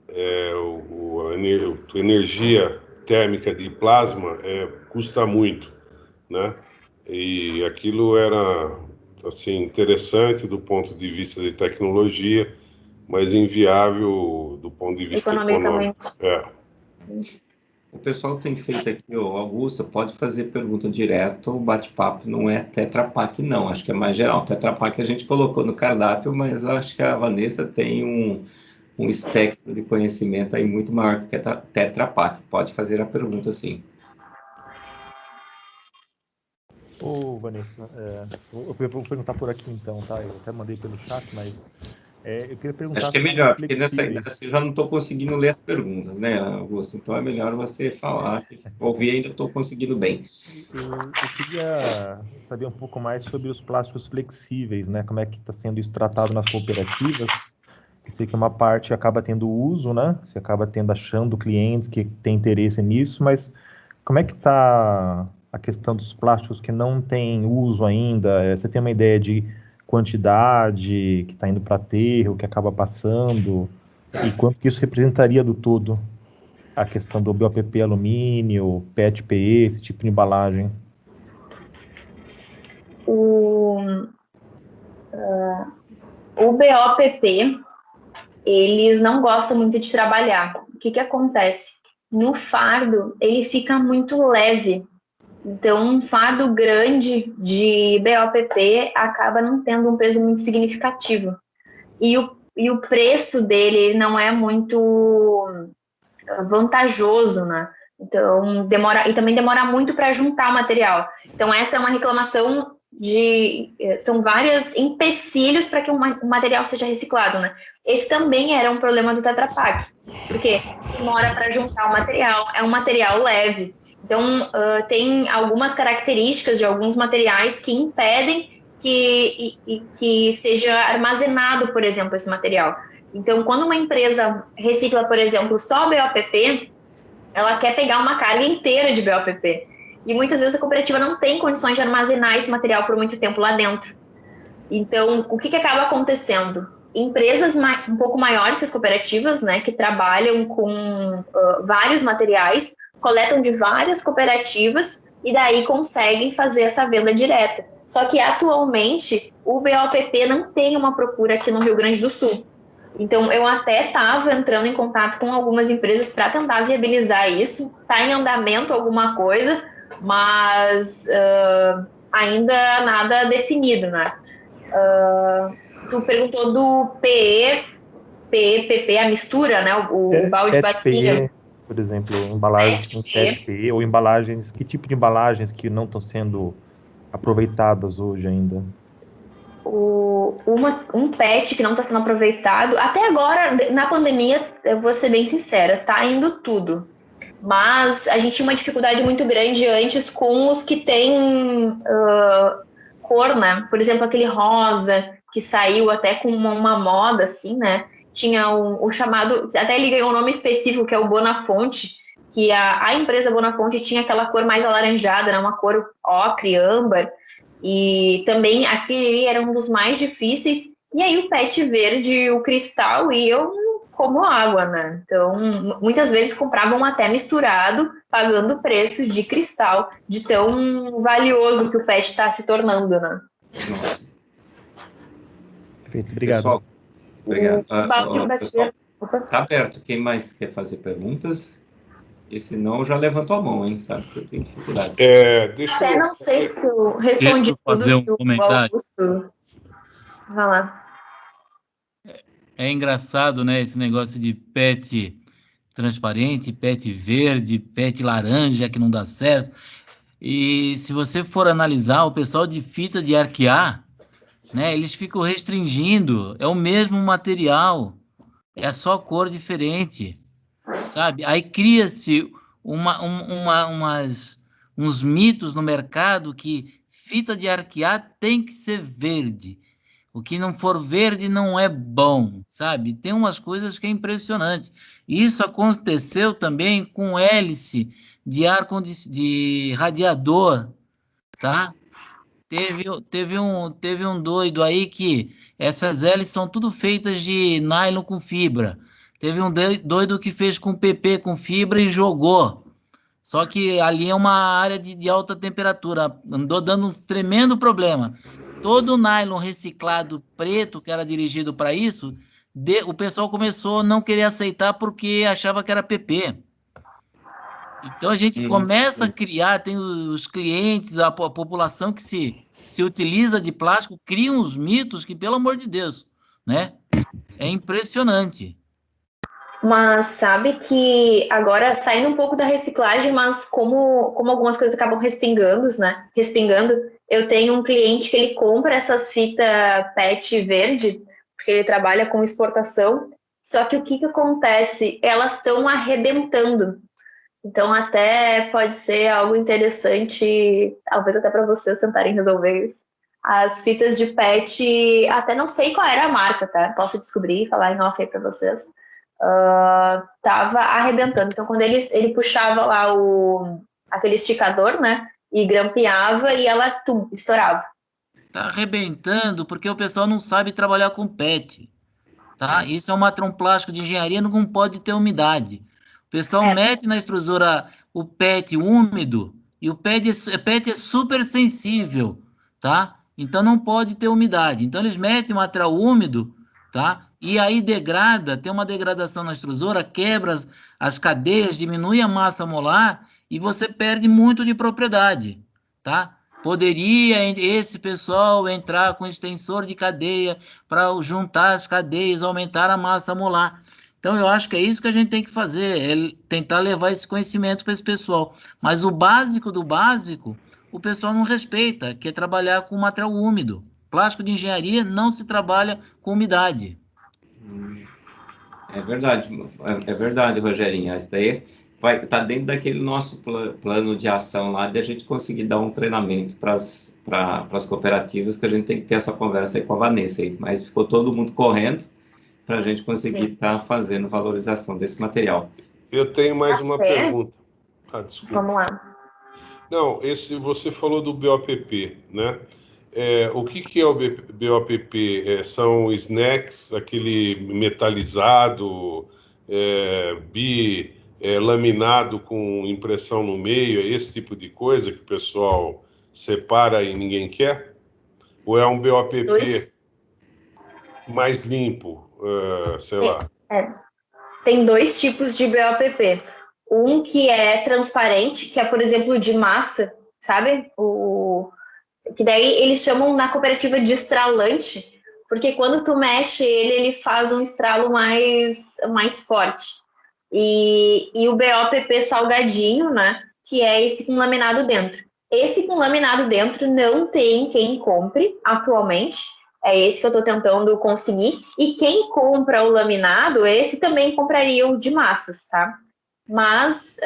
a energia térmica de plasma custa muito, né? E aquilo era, assim, interessante do ponto de vista de tecnologia, mas inviável do ponto de vista econômico. O pessoal tem feito aqui, o Augusto, pode fazer pergunta direta, o bate-papo não é Tetra Pak, não, acho que é mais geral. Tetra Pak a gente colocou no cardápio, mas acho que a Vanessa tem um espectro de conhecimento aí muito maior que a Tetra Pak. Pode fazer a pergunta, sim. Vanessa, eu vou perguntar por aqui então, tá? Eu até mandei pelo chat, mas eu queria perguntar... Acho que é melhor, porque nessa eu já não estou conseguindo ler as perguntas, né, Augusto? Então é melhor você falar, ouvir ainda estou conseguindo bem. Eu queria saber um pouco mais sobre os plásticos flexíveis, né? Como é que está sendo isso tratado nas cooperativas? Eu sei que uma parte acaba tendo uso, né? Você acaba achando clientes que têm interesse nisso, mas como é que está a questão dos plásticos que não têm uso ainda? Você tem uma ideia de quantidade que está indo para aterro, que acaba passando, e quanto que isso representaria do todo? A questão do BOPP alumínio, PET, PE, esse tipo de embalagem. O BOPP, eles não gostam muito de trabalhar. O que acontece? No fardo, ele fica muito leve. Então, um fardo grande de BOPP acaba não tendo um peso muito significativo. E o preço dele não é muito vantajoso, né? Então, também demora muito para juntar o material. Então, essa é uma reclamação são vários empecilhos para que o material seja reciclado, né? Esse também era um problema do Tetra Pak, porque demora para juntar o material, é um material leve. Então, tem algumas características de alguns materiais que impedem que seja armazenado, por exemplo, esse material. Então, quando uma empresa recicla, por exemplo, só BOPP, ela quer pegar uma carga inteira de BOPP. E muitas vezes a cooperativa não tem condições de armazenar esse material por muito tempo lá dentro. Então, o que acaba acontecendo? Empresas um pouco maiores que as cooperativas, né, que trabalham com vários materiais, coletam de várias cooperativas e daí conseguem fazer essa venda direta. Só que atualmente o BOPP não tem uma procura aqui no Rio Grande do Sul. Então eu até estava entrando em contato com algumas empresas para tentar viabilizar isso. Está em andamento alguma coisa, mas ainda nada definido, né? Tu perguntou do PP, a mistura, né? O balde bacia. PE, por exemplo, embalagens com PET, ou embalagens, que tipo de embalagens que não estão sendo aproveitadas hoje ainda? Um PET que não está sendo aproveitado, até agora, na pandemia, eu vou ser bem sincera, tá indo tudo. Mas a gente tinha uma dificuldade muito grande antes com os que têm cor, né? Por exemplo, aquele rosa, que saiu até com uma moda, assim, né? Tinha o chamado, até ele ganhou um nome específico, que é o Bonafonte, que a empresa Bonafonte tinha aquela cor mais alaranjada, né? Uma cor ocre, âmbar, e também aquele era um dos mais difíceis. E aí o PET verde, o cristal, e eu como água, né? Então, muitas vezes compravam até misturado, pagando preços de cristal, de tão valioso que o PET está se tornando, né? Perfeito, obrigado. Pessoal, obrigado. Pessoal, tá aberto. Quem mais quer fazer perguntas? E se não, já levantou a mão, hein? Sabe que eu tenho dificuldade. Até não sei se eu respondi tudo que o Augusto... Vai lá. É engraçado, né, esse negócio de PET transparente, PET verde, PET laranja, que não dá certo. E se você for analisar, o pessoal de fita de arquear, né, eles ficam restringindo, é o mesmo material, é só cor diferente, sabe? Aí cria-se uns mitos no mercado que fita de arquear tem que ser verde. O que não for verde não é bom, sabe? Tem umas coisas que é impressionante. Isso aconteceu também com hélice de radiador, tá? Teve um doido aí que essas hélices são tudo feitas de nylon com fibra. Teve um doido que fez com PP, com fibra e jogou. Só que ali é uma área de alta temperatura. Andou dando um tremendo problema. Todo o nylon reciclado preto, que era dirigido para isso, o pessoal começou a não querer aceitar porque achava que era PP. Então a gente começa a criar, tem os clientes, a população que se utiliza de plástico, cria uns mitos que, pelo amor de Deus, né? É impressionante. Mas sabe que agora, saindo um pouco da reciclagem, mas como algumas coisas acabam respingando, eu tenho um cliente que ele compra essas fitas PET verde, porque ele trabalha com exportação, só que o que acontece? Elas estão arrebentando. Então até pode ser algo interessante, talvez até para vocês tentarem resolver isso. As fitas de PET, até não sei qual era a marca, tá? Posso descobrir e falar em off aí para vocês. Tava arrebentando. Então, quando ele puxava lá aquele esticador, né? E grampeava e ela estourava. Tá arrebentando porque o pessoal não sabe trabalhar com PET, tá? Isso é um plástico de engenharia, não pode ter umidade. O pessoal mete na extrusora o PET úmido e o PET é super sensível, tá? Então não pode ter umidade. Então eles metem o material úmido, tá? E aí degrada, tem uma degradação na extrusora, quebra as cadeias, diminui a massa molar e você perde muito de propriedade, tá? Poderia esse pessoal entrar com extensor de cadeia para juntar as cadeias, aumentar a massa molar. Então eu acho que é isso que a gente tem que fazer, é tentar levar esse conhecimento para esse pessoal. Mas o básico do básico, o pessoal não respeita, que é trabalhar com material úmido. Plástico de engenharia não se trabalha com umidade. É verdade, Rogerinho. Isso daí vai estar dentro daquele nosso plano de ação lá, de a gente conseguir dar um treinamento para as cooperativas, que a gente tem que ter essa conversa aí com a Vanessa aí, mas ficou todo mundo correndo para a gente conseguir estar fazendo valorização desse material. Eu tenho mais uma pergunta. Desculpa. Vamos lá. Não, você falou do BOPP, né? O que é o BOPP? São snacks, aquele metalizado, laminado com impressão no meio, é esse tipo de coisa que o pessoal separa e ninguém quer? Ou é um BOPP mais limpo, sei lá? Tem 2 tipos de BOPP. Um que é transparente, que é, por exemplo, de massa, sabe? Que daí eles chamam na cooperativa de estralante, porque quando tu mexe ele faz um estralo mais forte. E o BOPP salgadinho, né? Que é esse com laminado dentro. Esse com laminado dentro não tem quem compre atualmente. É esse que eu estou tentando conseguir. E quem compra o laminado, esse também compraria o de massas, tá? Mas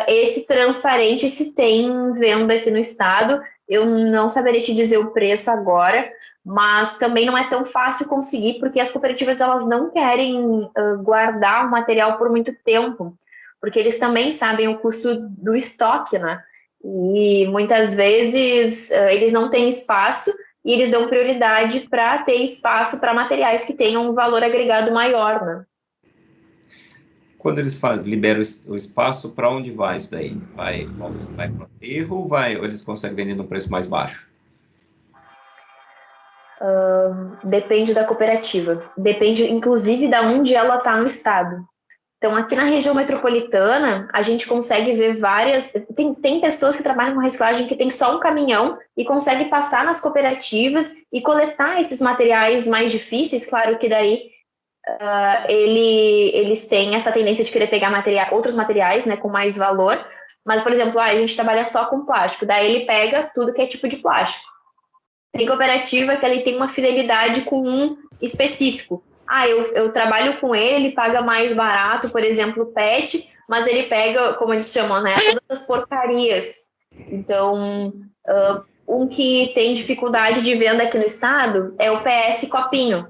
esse transparente, esse tem venda aqui no estado. Eu não saberia te dizer o preço agora, mas também não é tão fácil conseguir, porque as cooperativas elas não querem guardar o material por muito tempo, porque eles também sabem o custo do estoque, né? E muitas vezes eles não têm espaço e eles dão prioridade para ter espaço para materiais que tenham um valor agregado maior, né? Quando eles liberam o espaço, para onde vai isso daí? Vai para o aterro ou eles conseguem vender num preço mais baixo? Depende da cooperativa. Depende, inclusive, de onde ela está no estado. Então, aqui na região metropolitana, a gente consegue ver várias... Tem pessoas que trabalham com reciclagem que tem só um caminhão e consegue passar nas cooperativas e coletar esses materiais mais difíceis. Claro que daí eles têm essa tendência de querer pegar outros materiais, né, com mais valor. Mas, por exemplo, a gente trabalha só com plástico. Daí ele pega tudo que é tipo de plástico. Tem cooperativa que ele tem uma fidelidade com um específico. Eu trabalho com ele paga mais barato, por exemplo, o PET, mas ele pega, como eles chamam, né, todas as porcarias. Então, um que tem dificuldade de venda aqui no estado é o PS Copinho.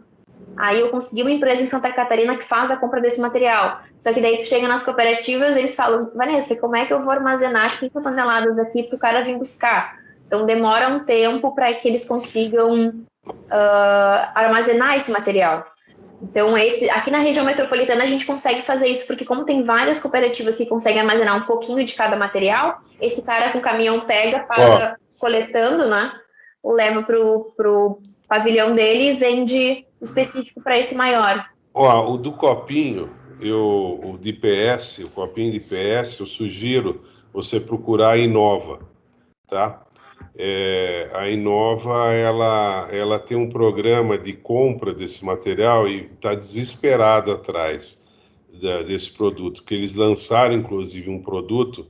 Aí eu consegui uma empresa em Santa Catarina que faz a compra desse material. Só que daí tu chega nas cooperativas, eles falam, Vanessa, como é que eu vou armazenar 5 toneladas aqui para o cara vir buscar? Então demora um tempo para que eles consigam armazenar esse material. Então, aqui na região metropolitana a gente consegue fazer isso, porque como tem várias cooperativas que conseguem armazenar um pouquinho de cada material, esse cara com o caminhão pega, passa coletando, né? Leva pro pavilhão dele e vende específico para esse maior. O do copinho, o de PS, o copinho de PS, eu sugiro você procurar a Inova, tá? A Inova, ela tem um programa de compra desse material e está desesperado atrás desse produto, que eles lançaram, inclusive, um produto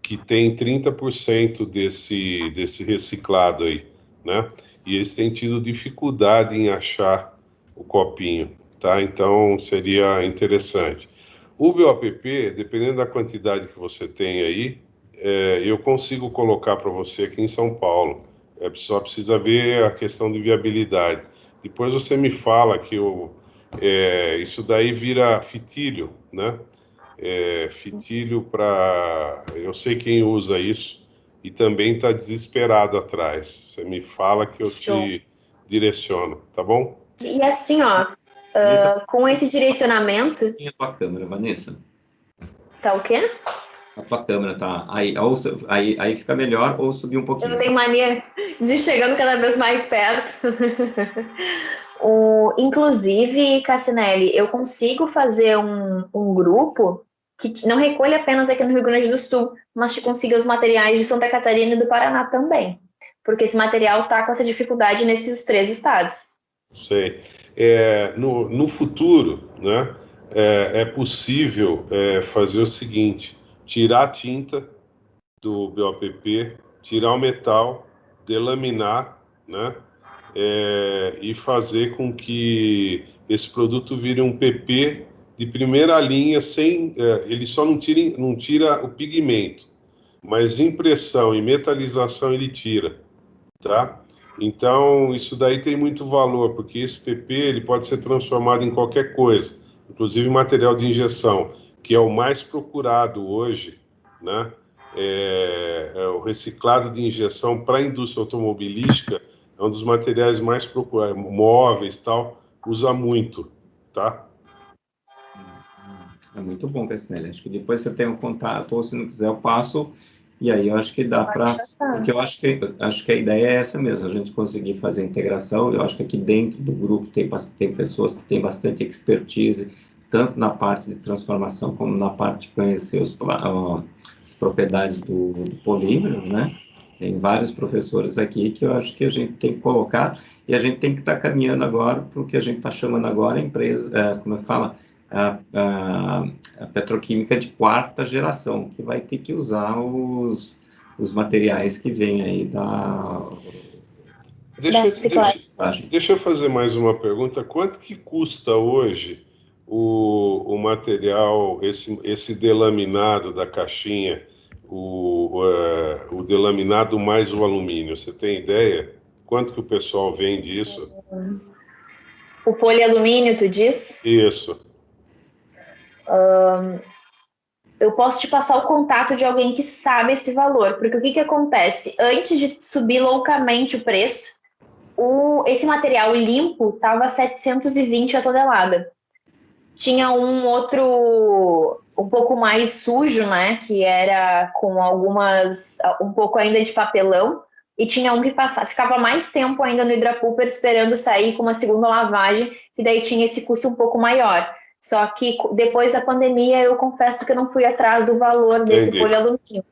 que tem 30% desse reciclado aí, né? E eles têm tido dificuldade em achar o copinho, tá? Então, seria interessante. O BOPP, dependendo da quantidade que você tem aí, eu consigo colocar para você aqui em São Paulo. Só precisa ver a questão de viabilidade. Depois você me fala que isso daí vira fitilho, né? Fitilho para... Eu sei quem usa isso e também está desesperado atrás. Você me fala que eu te direciono, tá bom? E assim, com esse direcionamento... E a tua câmera, Vanessa? Tá o quê? A tua câmera tá aí fica melhor ou subir um pouquinho? Eu tenho mania de ir chegando cada vez mais perto. Inclusive, Cassinelli, eu consigo fazer um grupo que não recolhe apenas aqui no Rio Grande do Sul, mas que consiga os materiais de Santa Catarina e do Paraná também. Porque esse material está com essa dificuldade nesses 3 estados. Sei. No futuro, né, é possível fazer o seguinte: tirar a tinta do BOPP, tirar o metal, delaminar, né, e fazer com que esse produto vire um PP de primeira linha, ele só não tira o pigmento, mas impressão e metalização ele tira, tá? Então, isso daí tem muito valor, porque esse PP ele pode ser transformado em qualquer coisa, inclusive material de injeção, que é o mais procurado hoje, né? O reciclado de injeção para a indústria automobilística é um dos materiais mais procurados, móveis e tal, usa muito, tá? É muito bom, Pessinelli. Acho que depois você tem um contato, ou se não quiser eu passo, e aí eu acho que dá para... Porque eu acho que a ideia é essa mesmo, a gente conseguir fazer a integração. Eu acho que aqui dentro do grupo tem pessoas que têm bastante expertise, tanto na parte de transformação como na parte de conhecer as propriedades do polímero, né? Tem vários professores aqui que eu acho que a gente tem que colocar, e a gente tem que estar caminhando agora para o que a gente está chamando agora a empresa, como eu falo, a petroquímica de quarta geração, que vai ter que usar os materiais que vêm aí da... Deixa eu fazer mais uma pergunta. Quanto que custa hoje o material, esse delaminado da caixinha, o delaminado mais o alumínio? Você tem ideia? Quanto que o pessoal vende isso? O polialumínio, tu diz? Isso. Eu posso te passar o contato de alguém que sabe esse valor, porque o que acontece? Antes de subir loucamente o preço, esse material limpo estava 720 a tonelada. Tinha um outro um pouco mais sujo, né, que era com um pouco ainda de papelão, e tinha um que ficava mais tempo ainda no Hidrapulper esperando sair com uma segunda lavagem, e daí tinha esse custo um pouco maior. Só que depois da pandemia, eu confesso que eu não fui atrás do valor desse polialumínio.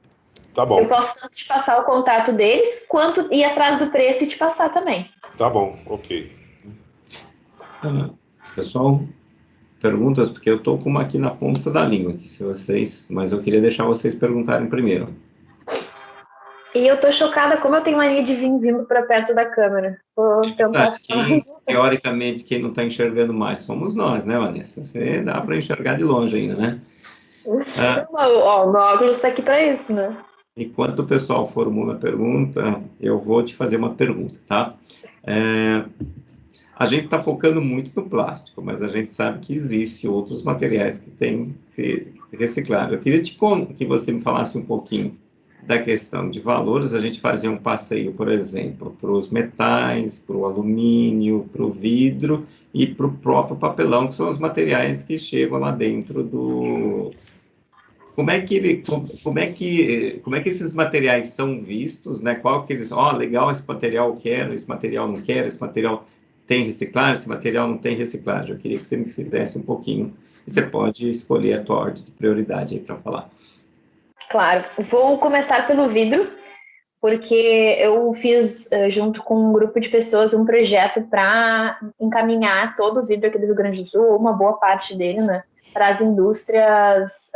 Tá bom. Eu posso tanto te passar o contato deles, quanto ir atrás do preço e te passar também. Tá bom, ok. Pessoal, perguntas, porque eu estou com uma aqui na ponta da língua, mas eu queria deixar vocês perguntarem primeiro. E eu tô chocada como eu tenho mania de vir vindo para perto da câmera. Vou tentar... Teoricamente, quem não está enxergando mais somos nós, né, Vanessa? Você dá para enxergar de longe ainda, né? O meu óculos está aqui para isso, né? Enquanto o pessoal formula a pergunta, eu vou te fazer uma pergunta, tá? A gente está focando muito no plástico, mas a gente sabe que existem outros materiais que têm que ser recicláveis. Eu queria que você me falasse um pouquinho da questão de valores. A gente fazia um passeio, por exemplo, para os metais, para o alumínio, para o vidro e para o próprio papelão, que são os materiais que chegam lá dentro do... Como é que esses materiais são vistos, né? Qual que eles... legal, esse material eu quero, esse material não quero, esse material tem reciclagem, esse material não tem reciclagem. Eu queria que você me fizesse um pouquinho. E você pode escolher a tua ordem de prioridade aí para falar. Claro. Vou começar pelo vidro, porque eu fiz, junto com um grupo de pessoas, um projeto para encaminhar todo o vidro aqui do Rio Grande do Sul, ou uma boa parte dele, né, para as indústrias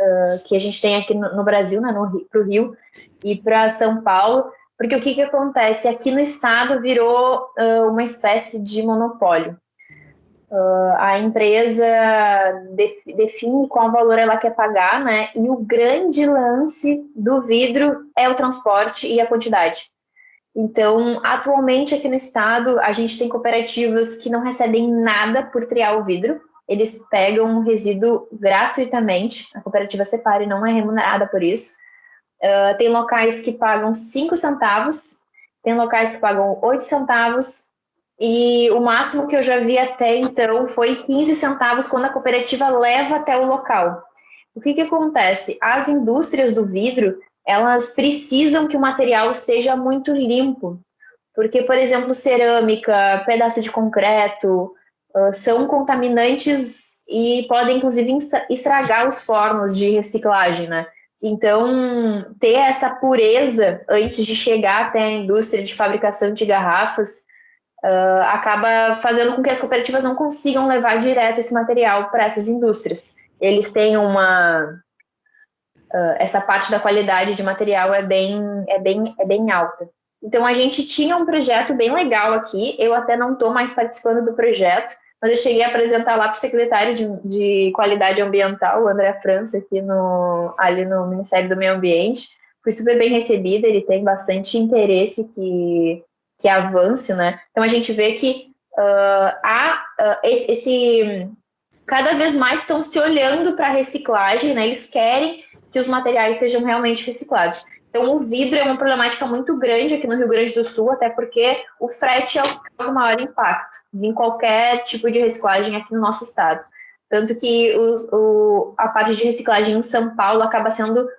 que a gente tem aqui no Brasil, né, para o Rio e para São Paulo, porque o que acontece? Aqui no estado virou uma espécie de monopólio. A empresa define qual valor ela quer pagar, né? E o grande lance do vidro é o transporte e a quantidade. Então, atualmente aqui no estado, a gente tem cooperativas que não recebem nada por triar o vidro. Eles pegam um resíduo gratuitamente, a cooperativa separa e não é remunerada por isso. Tem locais que pagam 5 centavos, tem locais que pagam 8 centavos, e o máximo que eu já vi até então foi 15 centavos quando a cooperativa leva até o local. O que acontece? As indústrias do vidro, elas precisam que o material seja muito limpo, porque, por exemplo, cerâmica, pedaço de concreto, são contaminantes e podem, inclusive, estragar os fornos de reciclagem, né? Então, ter essa pureza antes de chegar até a indústria de fabricação de garrafas acaba fazendo com que as cooperativas não consigam levar direto esse material para essas indústrias. Eles têm essa parte da qualidade de material é bem alta. Então, a gente tinha um projeto bem legal aqui, eu até não estou mais participando do projeto, mas eu cheguei a apresentar lá para o secretário de Qualidade Ambiental, o André França, ali no Ministério do Meio Ambiente. Fui super bem recebida, ele tem bastante interesse que avance, né? Então a gente vê que cada vez mais estão se olhando para a reciclagem, né? Eles querem que os materiais sejam realmente reciclados. Então, o vidro é uma problemática muito grande aqui no Rio Grande do Sul, até porque o frete é o que causa maior impacto em qualquer tipo de reciclagem aqui no nosso estado. Tanto que a parte de reciclagem em São Paulo acaba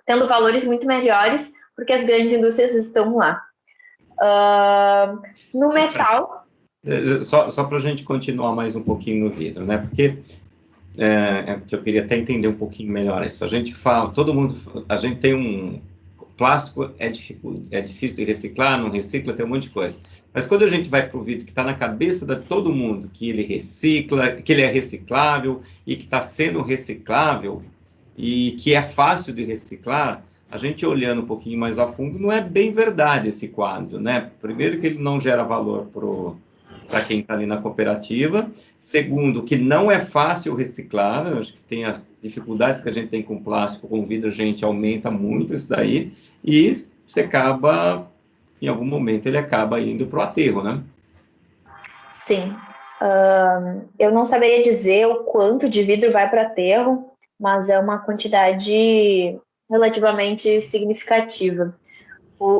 tendo valores muito melhores, porque as grandes indústrias estão lá. No metal... Só para a gente continuar mais um pouquinho no vidro, né? Porque eu queria até entender um pouquinho melhor isso. A gente fala, a gente tem plástico é difícil de reciclar, não recicla, tem um monte de coisa. Mas quando a gente vai para o vidro que está na cabeça de todo mundo, que ele recicla, que ele é reciclável e que está sendo reciclável e que é fácil de reciclar, a gente olhando um pouquinho mais a fundo, não é bem verdade esse quadro, né? Primeiro que ele não gera valor para quem está ali na cooperativa. Segundo, que não é fácil reciclar. Eu acho que tem as dificuldades que a gente tem com plástico, com vidro, a gente aumenta muito isso daí. E você acaba, em algum momento, ele acaba indo para o aterro, né? Sim. Eu não saberia dizer o quanto de vidro vai para aterro, mas é uma quantidade relativamente significativa.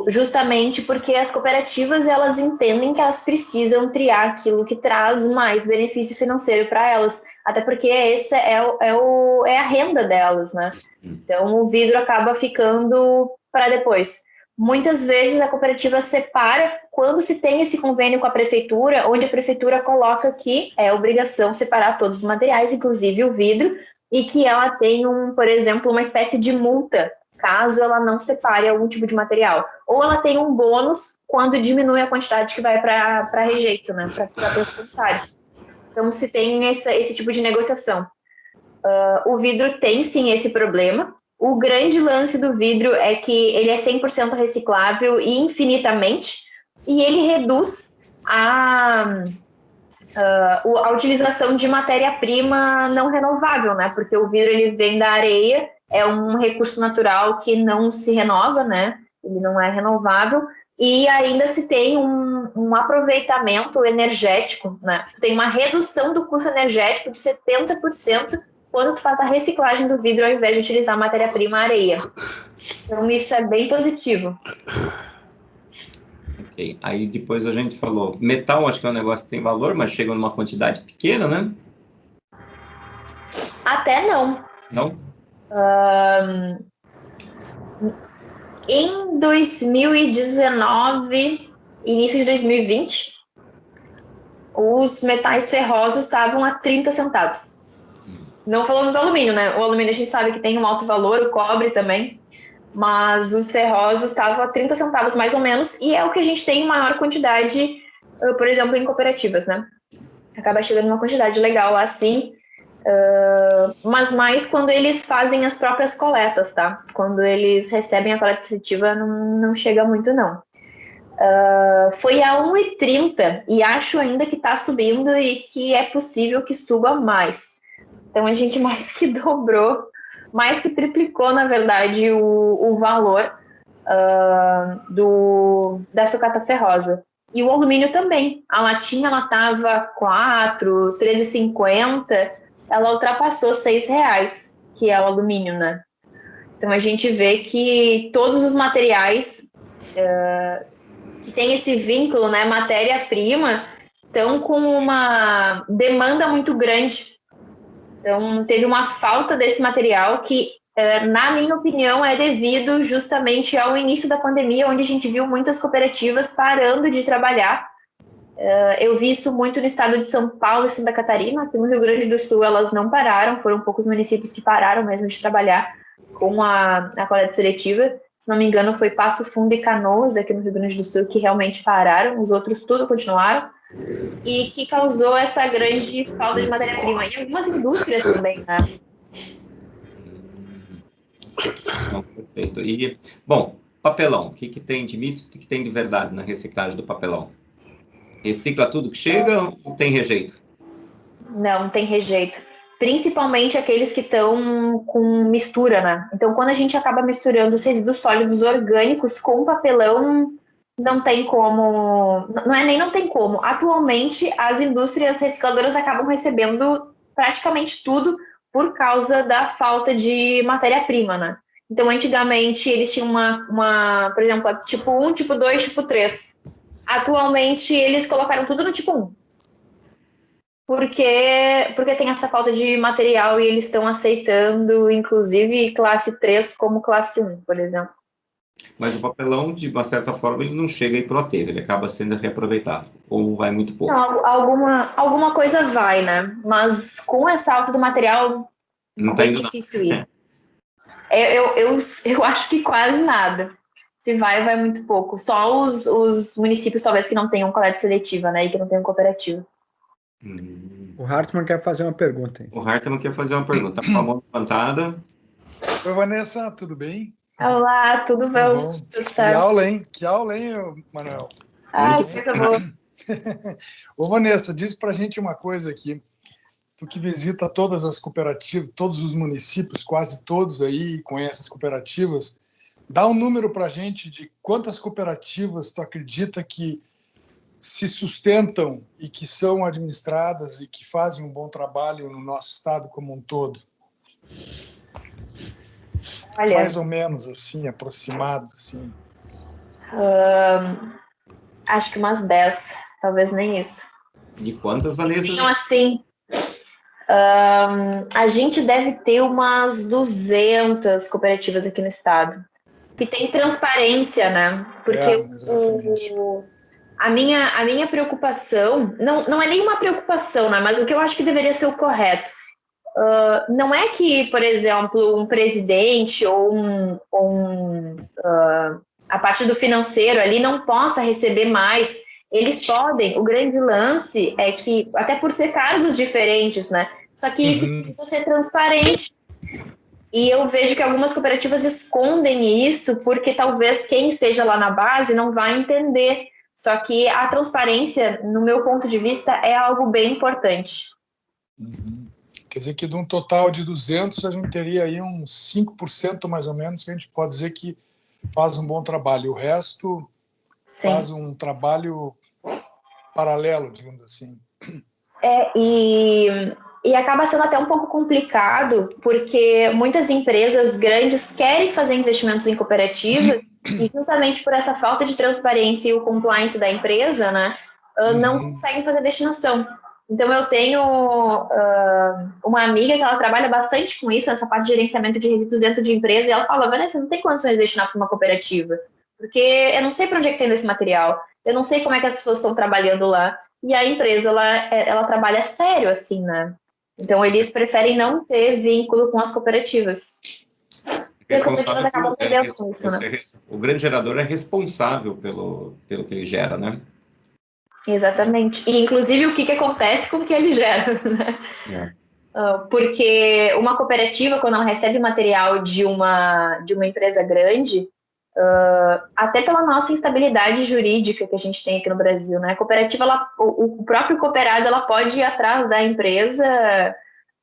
Justamente porque as cooperativas, elas entendem que elas precisam triar aquilo que traz mais benefício financeiro para elas, até porque essa é a renda delas, né? Então, o vidro acaba ficando para depois. Muitas vezes a cooperativa separa quando se tem esse convênio com a prefeitura, onde a prefeitura coloca que é obrigação separar todos os materiais, inclusive o vidro, e que ela tem, por exemplo, uma espécie de multa caso ela não separe algum tipo de material. Ou ela tem um bônus quando diminui a quantidade que vai para rejeito, né? Para depositário. Então, se tem esse tipo de negociação. O vidro tem, sim, esse problema. O grande lance do vidro é que ele é 100% reciclável e infinitamente, e ele reduz a utilização de matéria-prima não renovável, né? Porque o vidro ele vem da areia, é um recurso natural que não se renova, né? Ele não é renovável, e ainda se tem um aproveitamento energético, né? Tem uma redução do custo energético de 70% quando tu faz a reciclagem do vidro ao invés de utilizar a matéria-prima areia. Então, isso é bem positivo. Ok. Aí depois a gente falou, metal acho que é um negócio que tem valor, mas chega numa quantidade pequena, né? Até não. Não? Em 2019, início de 2020, os metais ferrosos estavam a 30 centavos. Não falando do alumínio, né? O alumínio a gente sabe que tem um alto valor, o cobre também, mas os ferrosos estavam a 30 centavos mais ou menos, e é o que a gente tem em maior quantidade, por exemplo, em cooperativas, né? Acaba chegando uma quantidade legal lá, sim, mas mais quando eles fazem as próprias coletas, tá? Quando eles recebem a coleta seletiva, não chega muito, não. Foi a 1,30 e acho ainda que está subindo e que é possível que suba mais. Então, a gente mais que dobrou, mais que triplicou, na verdade, o valor da sucata ferrosa. E o alumínio também. A latinha, ela estava 4, 13,50, ela ultrapassou R$6, que é o alumínio, né? Então, a gente vê que todos os materiais que tem esse vínculo, né, matéria-prima, estão com uma demanda muito grande. Então, teve uma falta desse material que, na minha opinião, é devido justamente ao início da pandemia, onde a gente viu muitas cooperativas parando de trabalhar. Eu vi isso muito no estado de São Paulo e Santa Catarina. Aqui no Rio Grande do Sul, elas não pararam, foram poucos municípios que pararam mesmo de trabalhar com a coleta seletiva. Se não me engano, foi Passo Fundo e Canoas, aqui no Rio Grande do Sul, que realmente pararam. Os outros tudo continuaram. E que causou essa grande falta de matéria-prima. E algumas indústrias também, né? Não, perfeito. E, bom, papelão. O que tem de mito e o que tem de verdade na reciclagem do papelão? Recicla tudo que chega ou tem rejeito? Não tem rejeito. Principalmente aqueles que estão com mistura, né? Então, quando a gente acaba misturando os resíduos sólidos orgânicos com papelão, não tem como. Não é nem não tem como. Atualmente, as indústrias recicladoras acabam recebendo praticamente tudo por causa da falta de matéria-prima, né? Então, antigamente, eles tinham por exemplo, tipo 1, tipo 2, tipo 3. Atualmente, eles colocaram tudo no tipo 1. Porque tem essa falta de material e eles estão aceitando, inclusive, classe 3 como classe 1, por exemplo. Mas o papelão, de uma certa forma, ele não chega aí para o aterro, ele acaba sendo reaproveitado, ou vai muito pouco. Não, alguma coisa vai, né? Mas com essa alta do material, Não é tá bem indo difícil ir. Eu acho que quase nada. Se vai muito pouco. Só os municípios, talvez, que não tenham coleta seletiva, né? E que não tenham cooperativa. O Hartmann quer fazer uma pergunta. Hein? O Hartmann quer fazer uma pergunta. Com a mão levantada. Oi, Vanessa, tudo bem? Olá, tudo bom? Que aula, hein? Que aula, hein, Manuel? Ai, coisa boa. Ô, Vanessa, diz pra gente uma coisa aqui. Tu que visita todas as cooperativas, todos os municípios, quase todos aí, conhece as cooperativas, dá um número pra gente de quantas cooperativas tu acredita que se sustentam e que são administradas e que fazem um bom trabalho no nosso estado como um todo. Olha, mais ou menos assim, aproximado, assim. Acho que umas 10, talvez nem isso. De quantas, Vanessa? Então, assim, a gente deve ter umas 200 cooperativas aqui no estado. Que tem transparência, né? Porque a minha preocupação, não é nenhuma preocupação, né? Mas o que eu acho que deveria ser o correto. Não é que, por exemplo, um presidente ou a parte do financeiro ali não possa receber mais. Eles podem. O grande lance é que, até por ser cargos diferentes, né? Só que isso precisa ser transparente. E eu vejo que algumas cooperativas escondem isso porque talvez quem esteja lá na base não vai entender. Só que a transparência, no meu ponto de vista, é algo bem importante. Quer dizer que de um total de 200, a gente teria aí uns 5% mais ou menos que a gente pode dizer que faz um bom trabalho. O resto faz um trabalho paralelo, digamos assim. E acaba sendo até um pouco complicado, porque muitas empresas grandes querem fazer investimentos em cooperativas e justamente por essa falta de transparência e o compliance da empresa, né, não conseguem fazer destinação. Então, eu tenho uma amiga que ela trabalha bastante com isso, essa parte de gerenciamento de resíduos dentro de empresa, e ela fala, Vanessa, não tem condições de destinar para uma cooperativa, porque eu não sei para onde é que tem esse material, eu não sei como é que as pessoas estão trabalhando lá, e a empresa, ela trabalha sério, assim, né? Então, eles preferem não ter vínculo com as cooperativas. E as cooperativas acabam perdendo com isso, né? O grande gerador é responsável pelo que ele gera, né? Exatamente. E, inclusive, o que acontece com o que ele gera, né? Porque uma cooperativa, quando ela recebe material de uma empresa grande, até pela nossa instabilidade jurídica que a gente tem aqui no Brasil, né? A cooperativa, o próprio cooperado, ela pode ir atrás da empresa,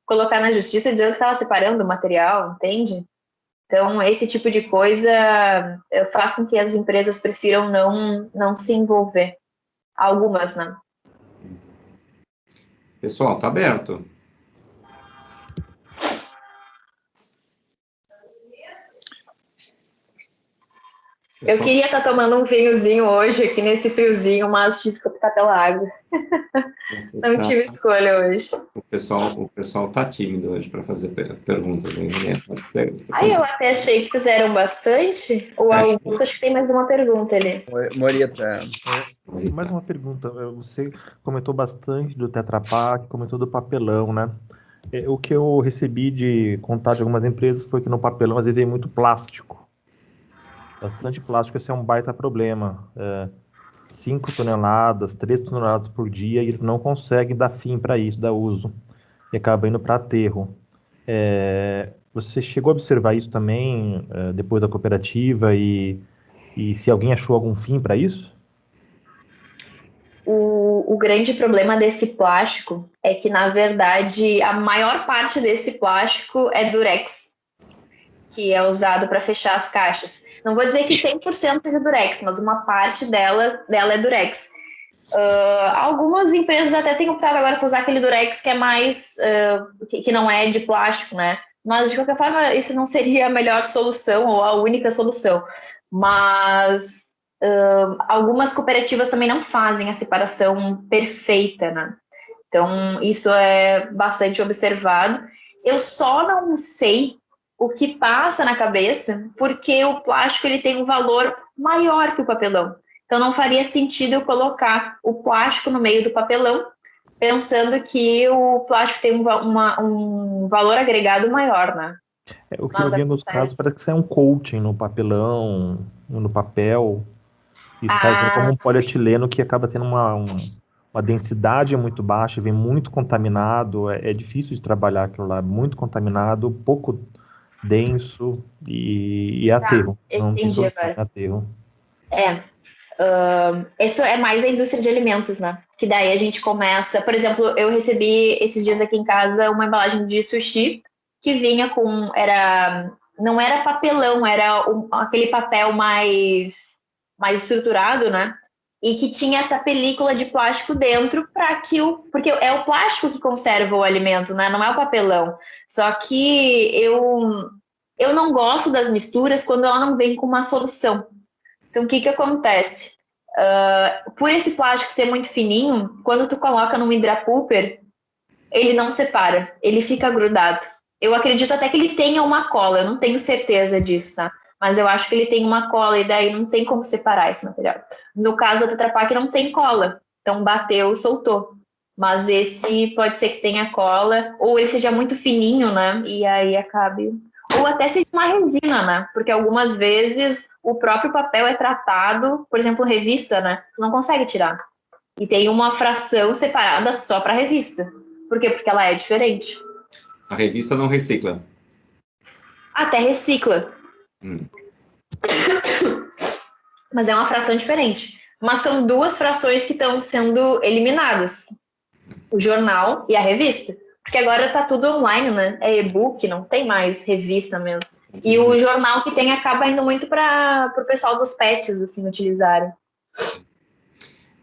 colocar na justiça dizendo que estava separando o material, entende? Então, esse tipo de coisa faz com que as empresas prefiram não se envolver. Algumas, né? Pessoal, tá aberto. Eu queria estar tomando um vinhozinho hoje aqui nesse friozinho, mas tive que optar pela água. Não tive escolha hoje. O pessoal tá tímido hoje para fazer perguntas. Né? Aí eu até achei que fizeram bastante. O Augusto, acho que tem mais uma pergunta ali. Morita. Mais uma pergunta. Você comentou bastante do Tetra Pak, comentou do papelão, né? O que eu recebi de contato de algumas empresas foi que no papelão às vezes tem muito plástico. Bastante plástico, esse é um baita problema. 5 toneladas, 3 toneladas por dia, e eles não conseguem dar fim para isso, dar uso. E acaba indo para aterro. Você chegou a observar isso também depois da cooperativa e se alguém achou algum fim para isso? O o grande problema desse plástico é que, na verdade, a maior parte desse plástico é durex, que é usado para fechar as caixas. Não vou dizer que 100% é durex, mas uma parte dela é durex. Algumas empresas até têm optado agora por usar aquele durex que é mais, que não é de plástico, né? Mas, de qualquer forma, isso não seria a melhor solução ou a única solução. Mas algumas cooperativas também não fazem a separação perfeita, né? Então, isso é bastante observado. Eu só não sei o que passa na cabeça, porque o plástico ele tem um valor maior que o papelão. Então, não faria sentido eu colocar o plástico no meio do papelão, pensando que o plástico tem um valor agregado maior, né? O que eu vi nos casos parece que sai um coating no papelão, no papel. Isso faz como um polietileno que acaba tendo uma densidade muito baixa, vem muito contaminado, é difícil de trabalhar aquilo lá, muito contaminado, pouco denso e é aterro. Não tem solução, é aterro. Isso é mais a indústria de alimentos, né? Que daí a gente começa... Por exemplo, eu recebi esses dias aqui em casa uma embalagem de sushi que vinha com... não era papelão, era aquele papel mais estruturado, né? E que tinha essa película de plástico dentro porque é o plástico que conserva o alimento, né? Não é o papelão. Só que eu não gosto das misturas quando ela não vem com uma solução. Então, o que acontece? Por esse plástico ser muito fininho, quando tu coloca num hidrapooper, ele não separa, ele fica grudado. Eu acredito até que ele tenha uma cola, eu não tenho certeza disso, tá? Mas eu acho que ele tem uma cola e daí não tem como separar esse material. No caso da Tetra Pak não tem cola, então bateu e soltou. Mas esse pode ser que tenha cola, ou ele seja muito fininho, né? E aí acabe... Ou até seja uma resina, né? Porque algumas vezes o próprio papel é tratado, por exemplo, revista, né? Tu não consegue tirar. E tem uma fração separada só para revista. Por quê? Porque ela é diferente. A revista não recicla. Até recicla. Mas é uma fração diferente. Mas são duas frações que estão sendo eliminadas. O jornal e a revista. Porque agora tá tudo online, né? É e-book, não tem mais revista mesmo. E o jornal que tem acaba indo muito para o pessoal dos pets, assim, utilizarem.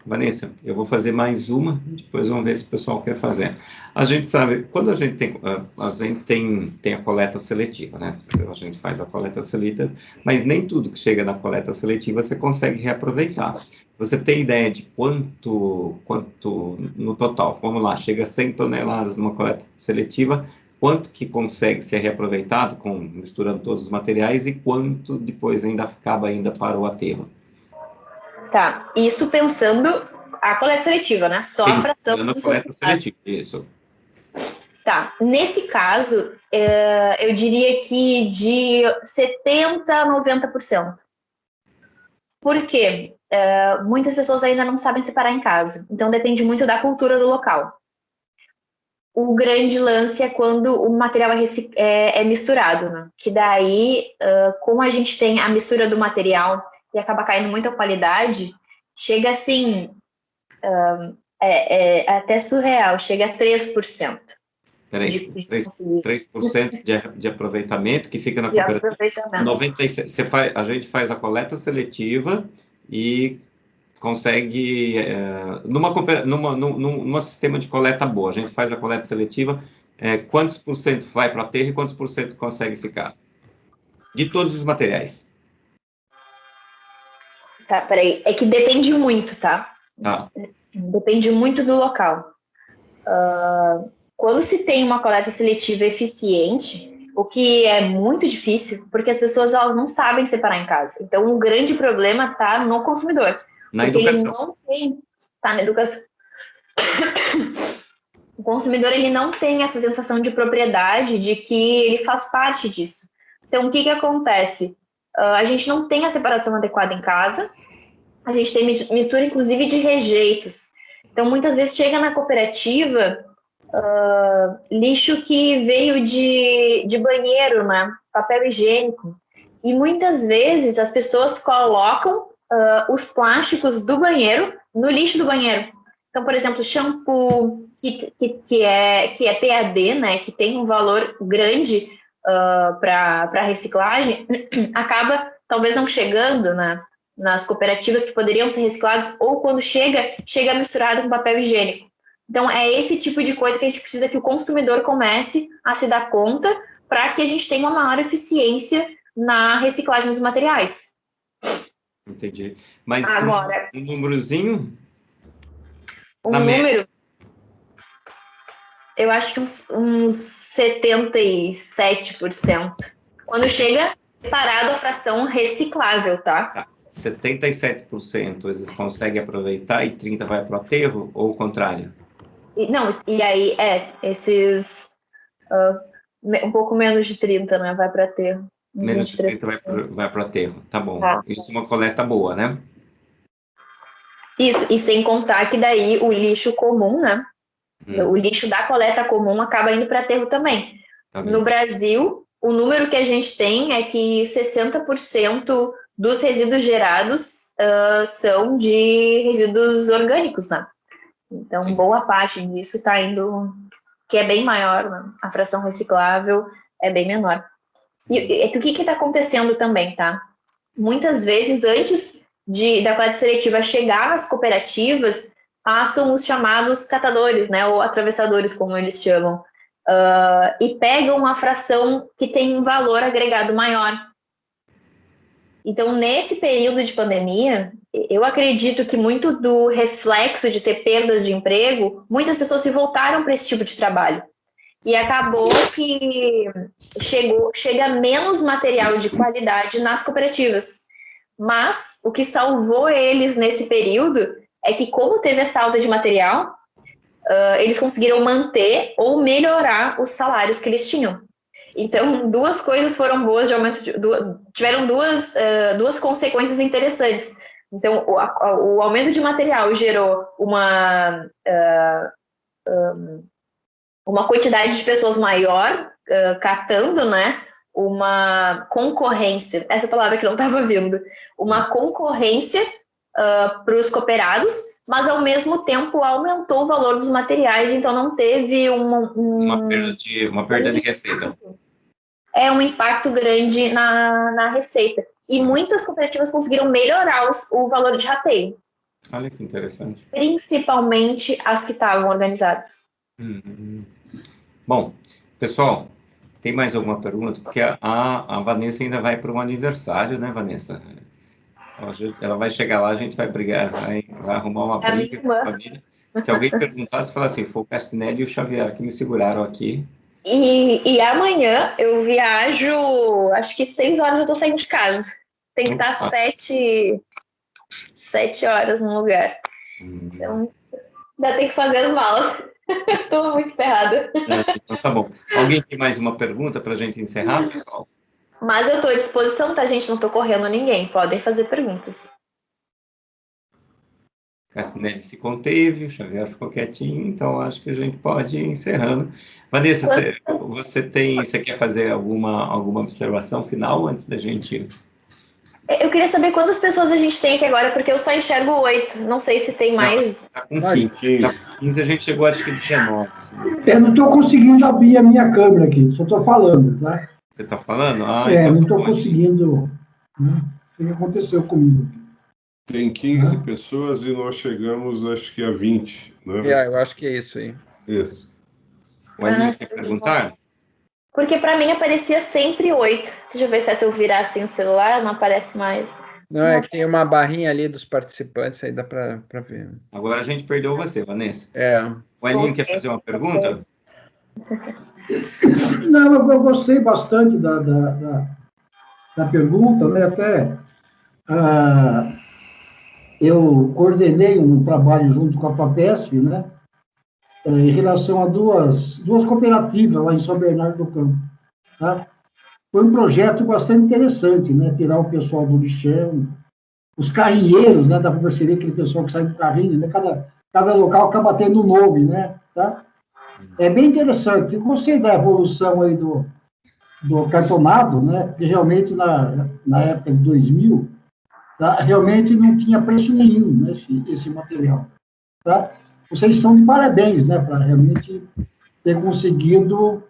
Vanessa, eu vou fazer mais uma, depois vamos ver se o pessoal quer fazer. A gente sabe, quando a gente tem a coleta seletiva, né? A gente faz a coleta seletiva, mas nem tudo que chega na coleta seletiva você consegue reaproveitar. Você tem ideia de quanto no total? Vamos lá, chega a 100 toneladas numa coleta seletiva, quanto que consegue ser reaproveitado, misturando todos os materiais, e quanto depois ainda acaba ainda para o aterro? Tá, isso pensando a coleta seletiva, né? Só a fração. Na coleta seletiva, isso. Tá, nesse caso, eu diria que de 70% a 90%. Por quê? Muitas pessoas ainda não sabem separar em casa, então depende muito da cultura do local. O grande lance é quando o material é misturado, né? Que daí, como a gente tem a mistura do material e acaba caindo muito a qualidade, chega assim, até surreal, chega a 3%. Peraí, 3% de aproveitamento que fica na cooperativa. 96, a gente faz a coleta seletiva e consegue, num sistema de coleta boa, a gente faz a coleta seletiva, quantos por cento vai para o aterro e quantos por cento consegue ficar? De todos os materiais. Tá, peraí, é que depende muito, tá? Tá. Depende muito do local. Quando se tem uma coleta seletiva eficiente, o que é muito difícil, porque as pessoas elas não sabem separar em casa. Então, o grande problema está no consumidor. Na porque educação. Ele não tem... Tá, na educação. O consumidor ele não tem essa sensação de propriedade, de que ele faz parte disso. Então, o que acontece? A gente não tem a separação adequada em casa, a gente tem mistura, inclusive, de rejeitos. Então, muitas vezes chega na cooperativa lixo que veio de banheiro, né? Papel higiênico. E muitas vezes as pessoas colocam os plásticos do banheiro no lixo do banheiro. Então, por exemplo, shampoo, que é PAD, né, que tem um valor grande para reciclagem, acaba talvez não chegando nas cooperativas que poderiam ser reciclados, ou quando chega misturado com papel higiênico. Então, é esse tipo de coisa que a gente precisa que o consumidor comece a se dar conta para que a gente tenha uma maior eficiência na reciclagem dos materiais. Entendi. Mas agora, um númerozinho? Número, eu acho que uns 77%. Quando chega separado a fração reciclável, tá? 77% eles conseguem aproveitar e 30% vai para o aterro, ou o contrário? E aí, esses um pouco menos de 30%, né? Vai para aterro. Menos de 30% vai para o aterro, tá bom. Tá. Isso é uma coleta boa, né? Isso, e sem contar que daí o lixo comum, né? O lixo da coleta comum acaba indo para aterro também. Tá no Brasil, o número que a gente tem é que 60% dos resíduos gerados são de resíduos orgânicos, né? Então, Sim. boa parte disso está indo, que é bem maior, né? A fração reciclável é bem menor. E o que está acontecendo também, tá? Muitas vezes, antes da coleta seletiva chegar nas cooperativas, passam os chamados catadores, né, ou atravessadores, como eles chamam, e pegam uma fração que tem um valor agregado maior. Então, nesse período de pandemia, eu acredito que muito do reflexo de ter perdas de emprego, muitas pessoas se voltaram para esse tipo de trabalho. E acabou que chega menos material de qualidade nas cooperativas. Mas o que salvou eles nesse período é que, como teve essa alta de material, eles conseguiram manter ou melhorar os salários que eles tinham. Então, duas coisas foram boas de aumento, tiveram duas consequências interessantes. Então, o aumento de material gerou uma quantidade de pessoas maior catando, né? Uma concorrência, essa palavra que não estava vindo, uma concorrência para os cooperados, mas ao mesmo tempo aumentou o valor dos materiais, então não teve uma perda de receita. Um impacto grande na receita. E muitas cooperativas conseguiram melhorar o valor de rateio. Olha que interessante. Principalmente as que estavam organizadas. Bom, pessoal, tem mais alguma pergunta? Porque a Vanessa ainda vai para um aniversário, né, Vanessa? Ela vai chegar lá, a gente vai brigar, vai arrumar uma briga com a família. Se alguém perguntar, você fala assim, foi o Castinelli e o Xavier que me seguraram aqui. E amanhã eu viajo, acho que 6 horas eu tô saindo de casa. Tem que estar 7 horas no lugar. Então, ainda tem que fazer as malas. Tô muito ferrada. Então tá bom. Alguém tem mais uma pergunta para a gente encerrar, pessoal? Mas eu tô à disposição, tá, gente? Não tô correndo ninguém. Podem fazer perguntas. Cassinelli se conteve, o Xavier ficou quietinho, então acho que a gente pode ir encerrando. Vanessa, você quer fazer alguma observação final antes da gente... Eu queria saber quantas pessoas a gente tem aqui agora, porque eu só enxergo 8. Não sei se tem mais. Tá com 15. Tá com 15, a gente chegou acho que 19. Eu não estou conseguindo abrir a minha câmera aqui, só estou falando, tá? Você está falando? Então não estou conseguindo. O que aconteceu comigo? Tem 15 pessoas e nós chegamos, acho que a 20, né? Eu acho que é isso aí. Isso. O Aninho quer perguntar? Porque para mim aparecia sempre 8. Deixa eu ver se eu virar assim o celular, não aparece mais. Não, é que tem uma barrinha ali dos participantes, aí dá para ver. Agora a gente perdeu você, Vanessa. O Aninho quer fazer uma pergunta? Não, eu gostei bastante da pergunta, né? Até eu coordenei um trabalho junto com a FAPESP, né? Em relação a duas cooperativas lá em São Bernardo do Campo. Tá? Foi um projeto bastante interessante, né? Tirar o pessoal do lixão, os carrinheiros, né? Dá para perceber aquele pessoal que sai do carrinho, né? Cada local acaba tendo um nome, né? Tá? É bem interessante. Eu gostei da evolução aí do cartonado, né? Porque realmente na época de 2000, tá? Realmente não tinha preço nenhum, né? Esse material. Tá? vocês estão de parabéns, né, para realmente ter conseguido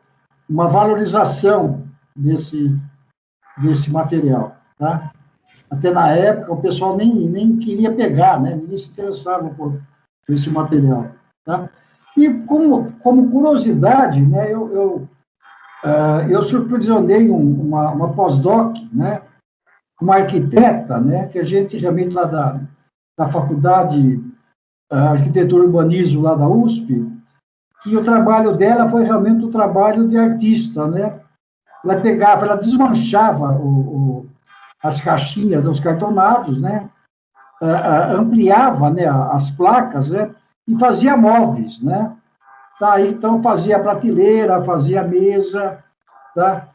uma valorização desse material, tá? Até na época, o pessoal nem queria pegar, né? Ninguém se interessava por esse material, tá? E como curiosidade, né, eu supervisionei uma pós-doc, né, uma arquiteta, né, que a gente realmente lá da faculdade Arquitetura e Urbanismo lá da USP, que o trabalho dela foi realmente o trabalho de artista, né? Ela pegava, ela desmanchava as caixinhas, os cartonados, né? Ampliava, né, as placas, né? E fazia móveis, né? Tá, então fazia prateleira, fazia mesa, tá?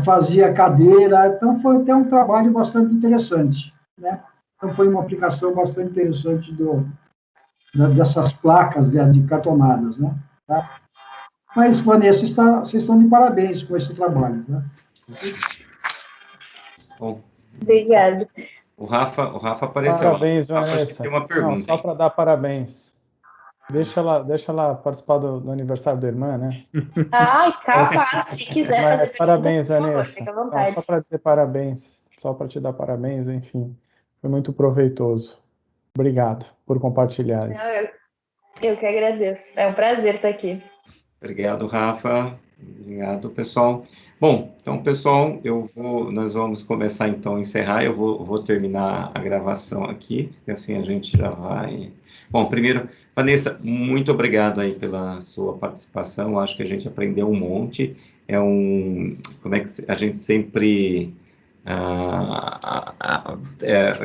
Fazia cadeira, então foi até um trabalho bastante interessante, né? Então foi uma aplicação bastante interessante dessas placas de cartonadas, né? Tá? Mas, Vanessa, vocês estão de parabéns com esse trabalho, tá? Bom, Obrigada. o Rafa apareceu. Parabéns, Rafa, Vanessa. tem uma pergunta. Não, só para dar parabéns. Deixa ela participar do aniversário da irmã, né? Ai, capaz, se quiser fazer parabéns, pergunta, por favor, Vanessa. fica à vontade. Não, só para dizer parabéns, só para te dar parabéns, enfim. Foi muito proveitoso. Obrigado por compartilhar isso. Eu que agradeço. É um prazer estar aqui. Obrigado, Rafa. Obrigado, pessoal. Bom, então, pessoal, nós vamos começar, então, a encerrar. Eu vou terminar a gravação aqui, porque assim a gente já vai... Bom, primeiro, Vanessa, muito obrigado aí pela sua participação. Acho que a gente aprendeu um monte. Como é que a gente sempre...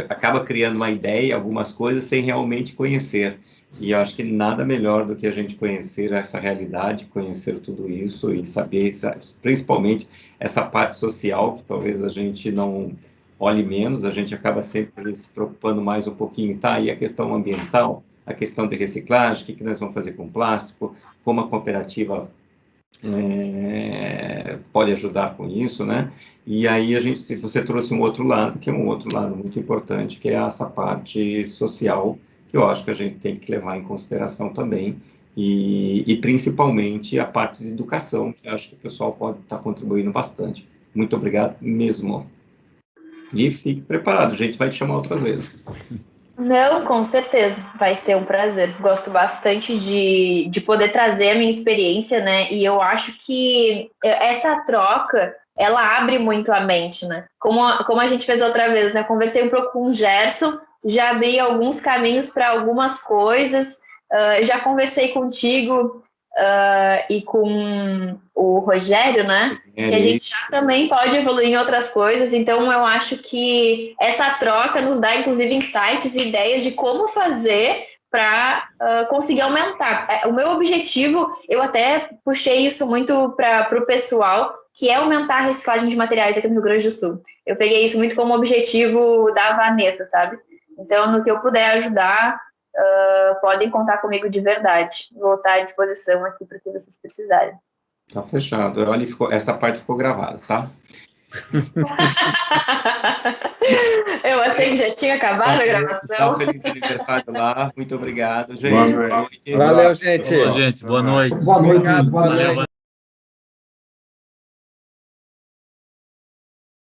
acaba criando uma ideia, algumas coisas, sem realmente conhecer. E eu acho que nada melhor do que a gente conhecer essa realidade, conhecer tudo isso e saber, principalmente, essa parte social, que talvez a gente não olhe menos, a gente acaba sempre se preocupando mais um pouquinho, tá? E a questão ambiental, a questão de reciclagem, o que nós vamos fazer com plástico, como a cooperativa pode ajudar com isso, né? E aí você trouxe um outro lado, que é um outro lado muito importante, que é essa parte social, que eu acho que a gente tem que levar em consideração também, e principalmente a parte de educação, que eu acho que o pessoal pode estar contribuindo bastante. Muito obrigado mesmo. E fique preparado, a gente vai te chamar outras vezes. Não, com certeza, vai ser um prazer. Gosto bastante de poder trazer a minha experiência, né? E eu acho que essa troca, ela abre muito a mente, né? Como a gente fez outra vez, né? Conversei um pouco com o Gerson, já abri alguns caminhos para algumas coisas, já conversei contigo e com o Rogério, né? Que a gente já também pode evoluir em outras coisas, então eu acho que essa troca nos dá, inclusive, insights e ideias de como fazer para conseguir aumentar. O meu objetivo, eu até puxei isso muito para o pessoal, que é aumentar a reciclagem de materiais aqui no Rio Grande do Sul. Eu peguei isso muito como objetivo da Vanessa, sabe? Então, no que eu puder ajudar, podem contar comigo de verdade. Vou estar à disposição aqui para o que vocês precisarem. Tá fechado. Olha, essa parte ficou gravada, tá? Eu achei que já tinha acabado a gravação. Feliz aniversário lá. Muito obrigado, gente. Boa noite. Valeu, gente. Boa noite. Boa noite. Obrigado, Boa Valeu, noite.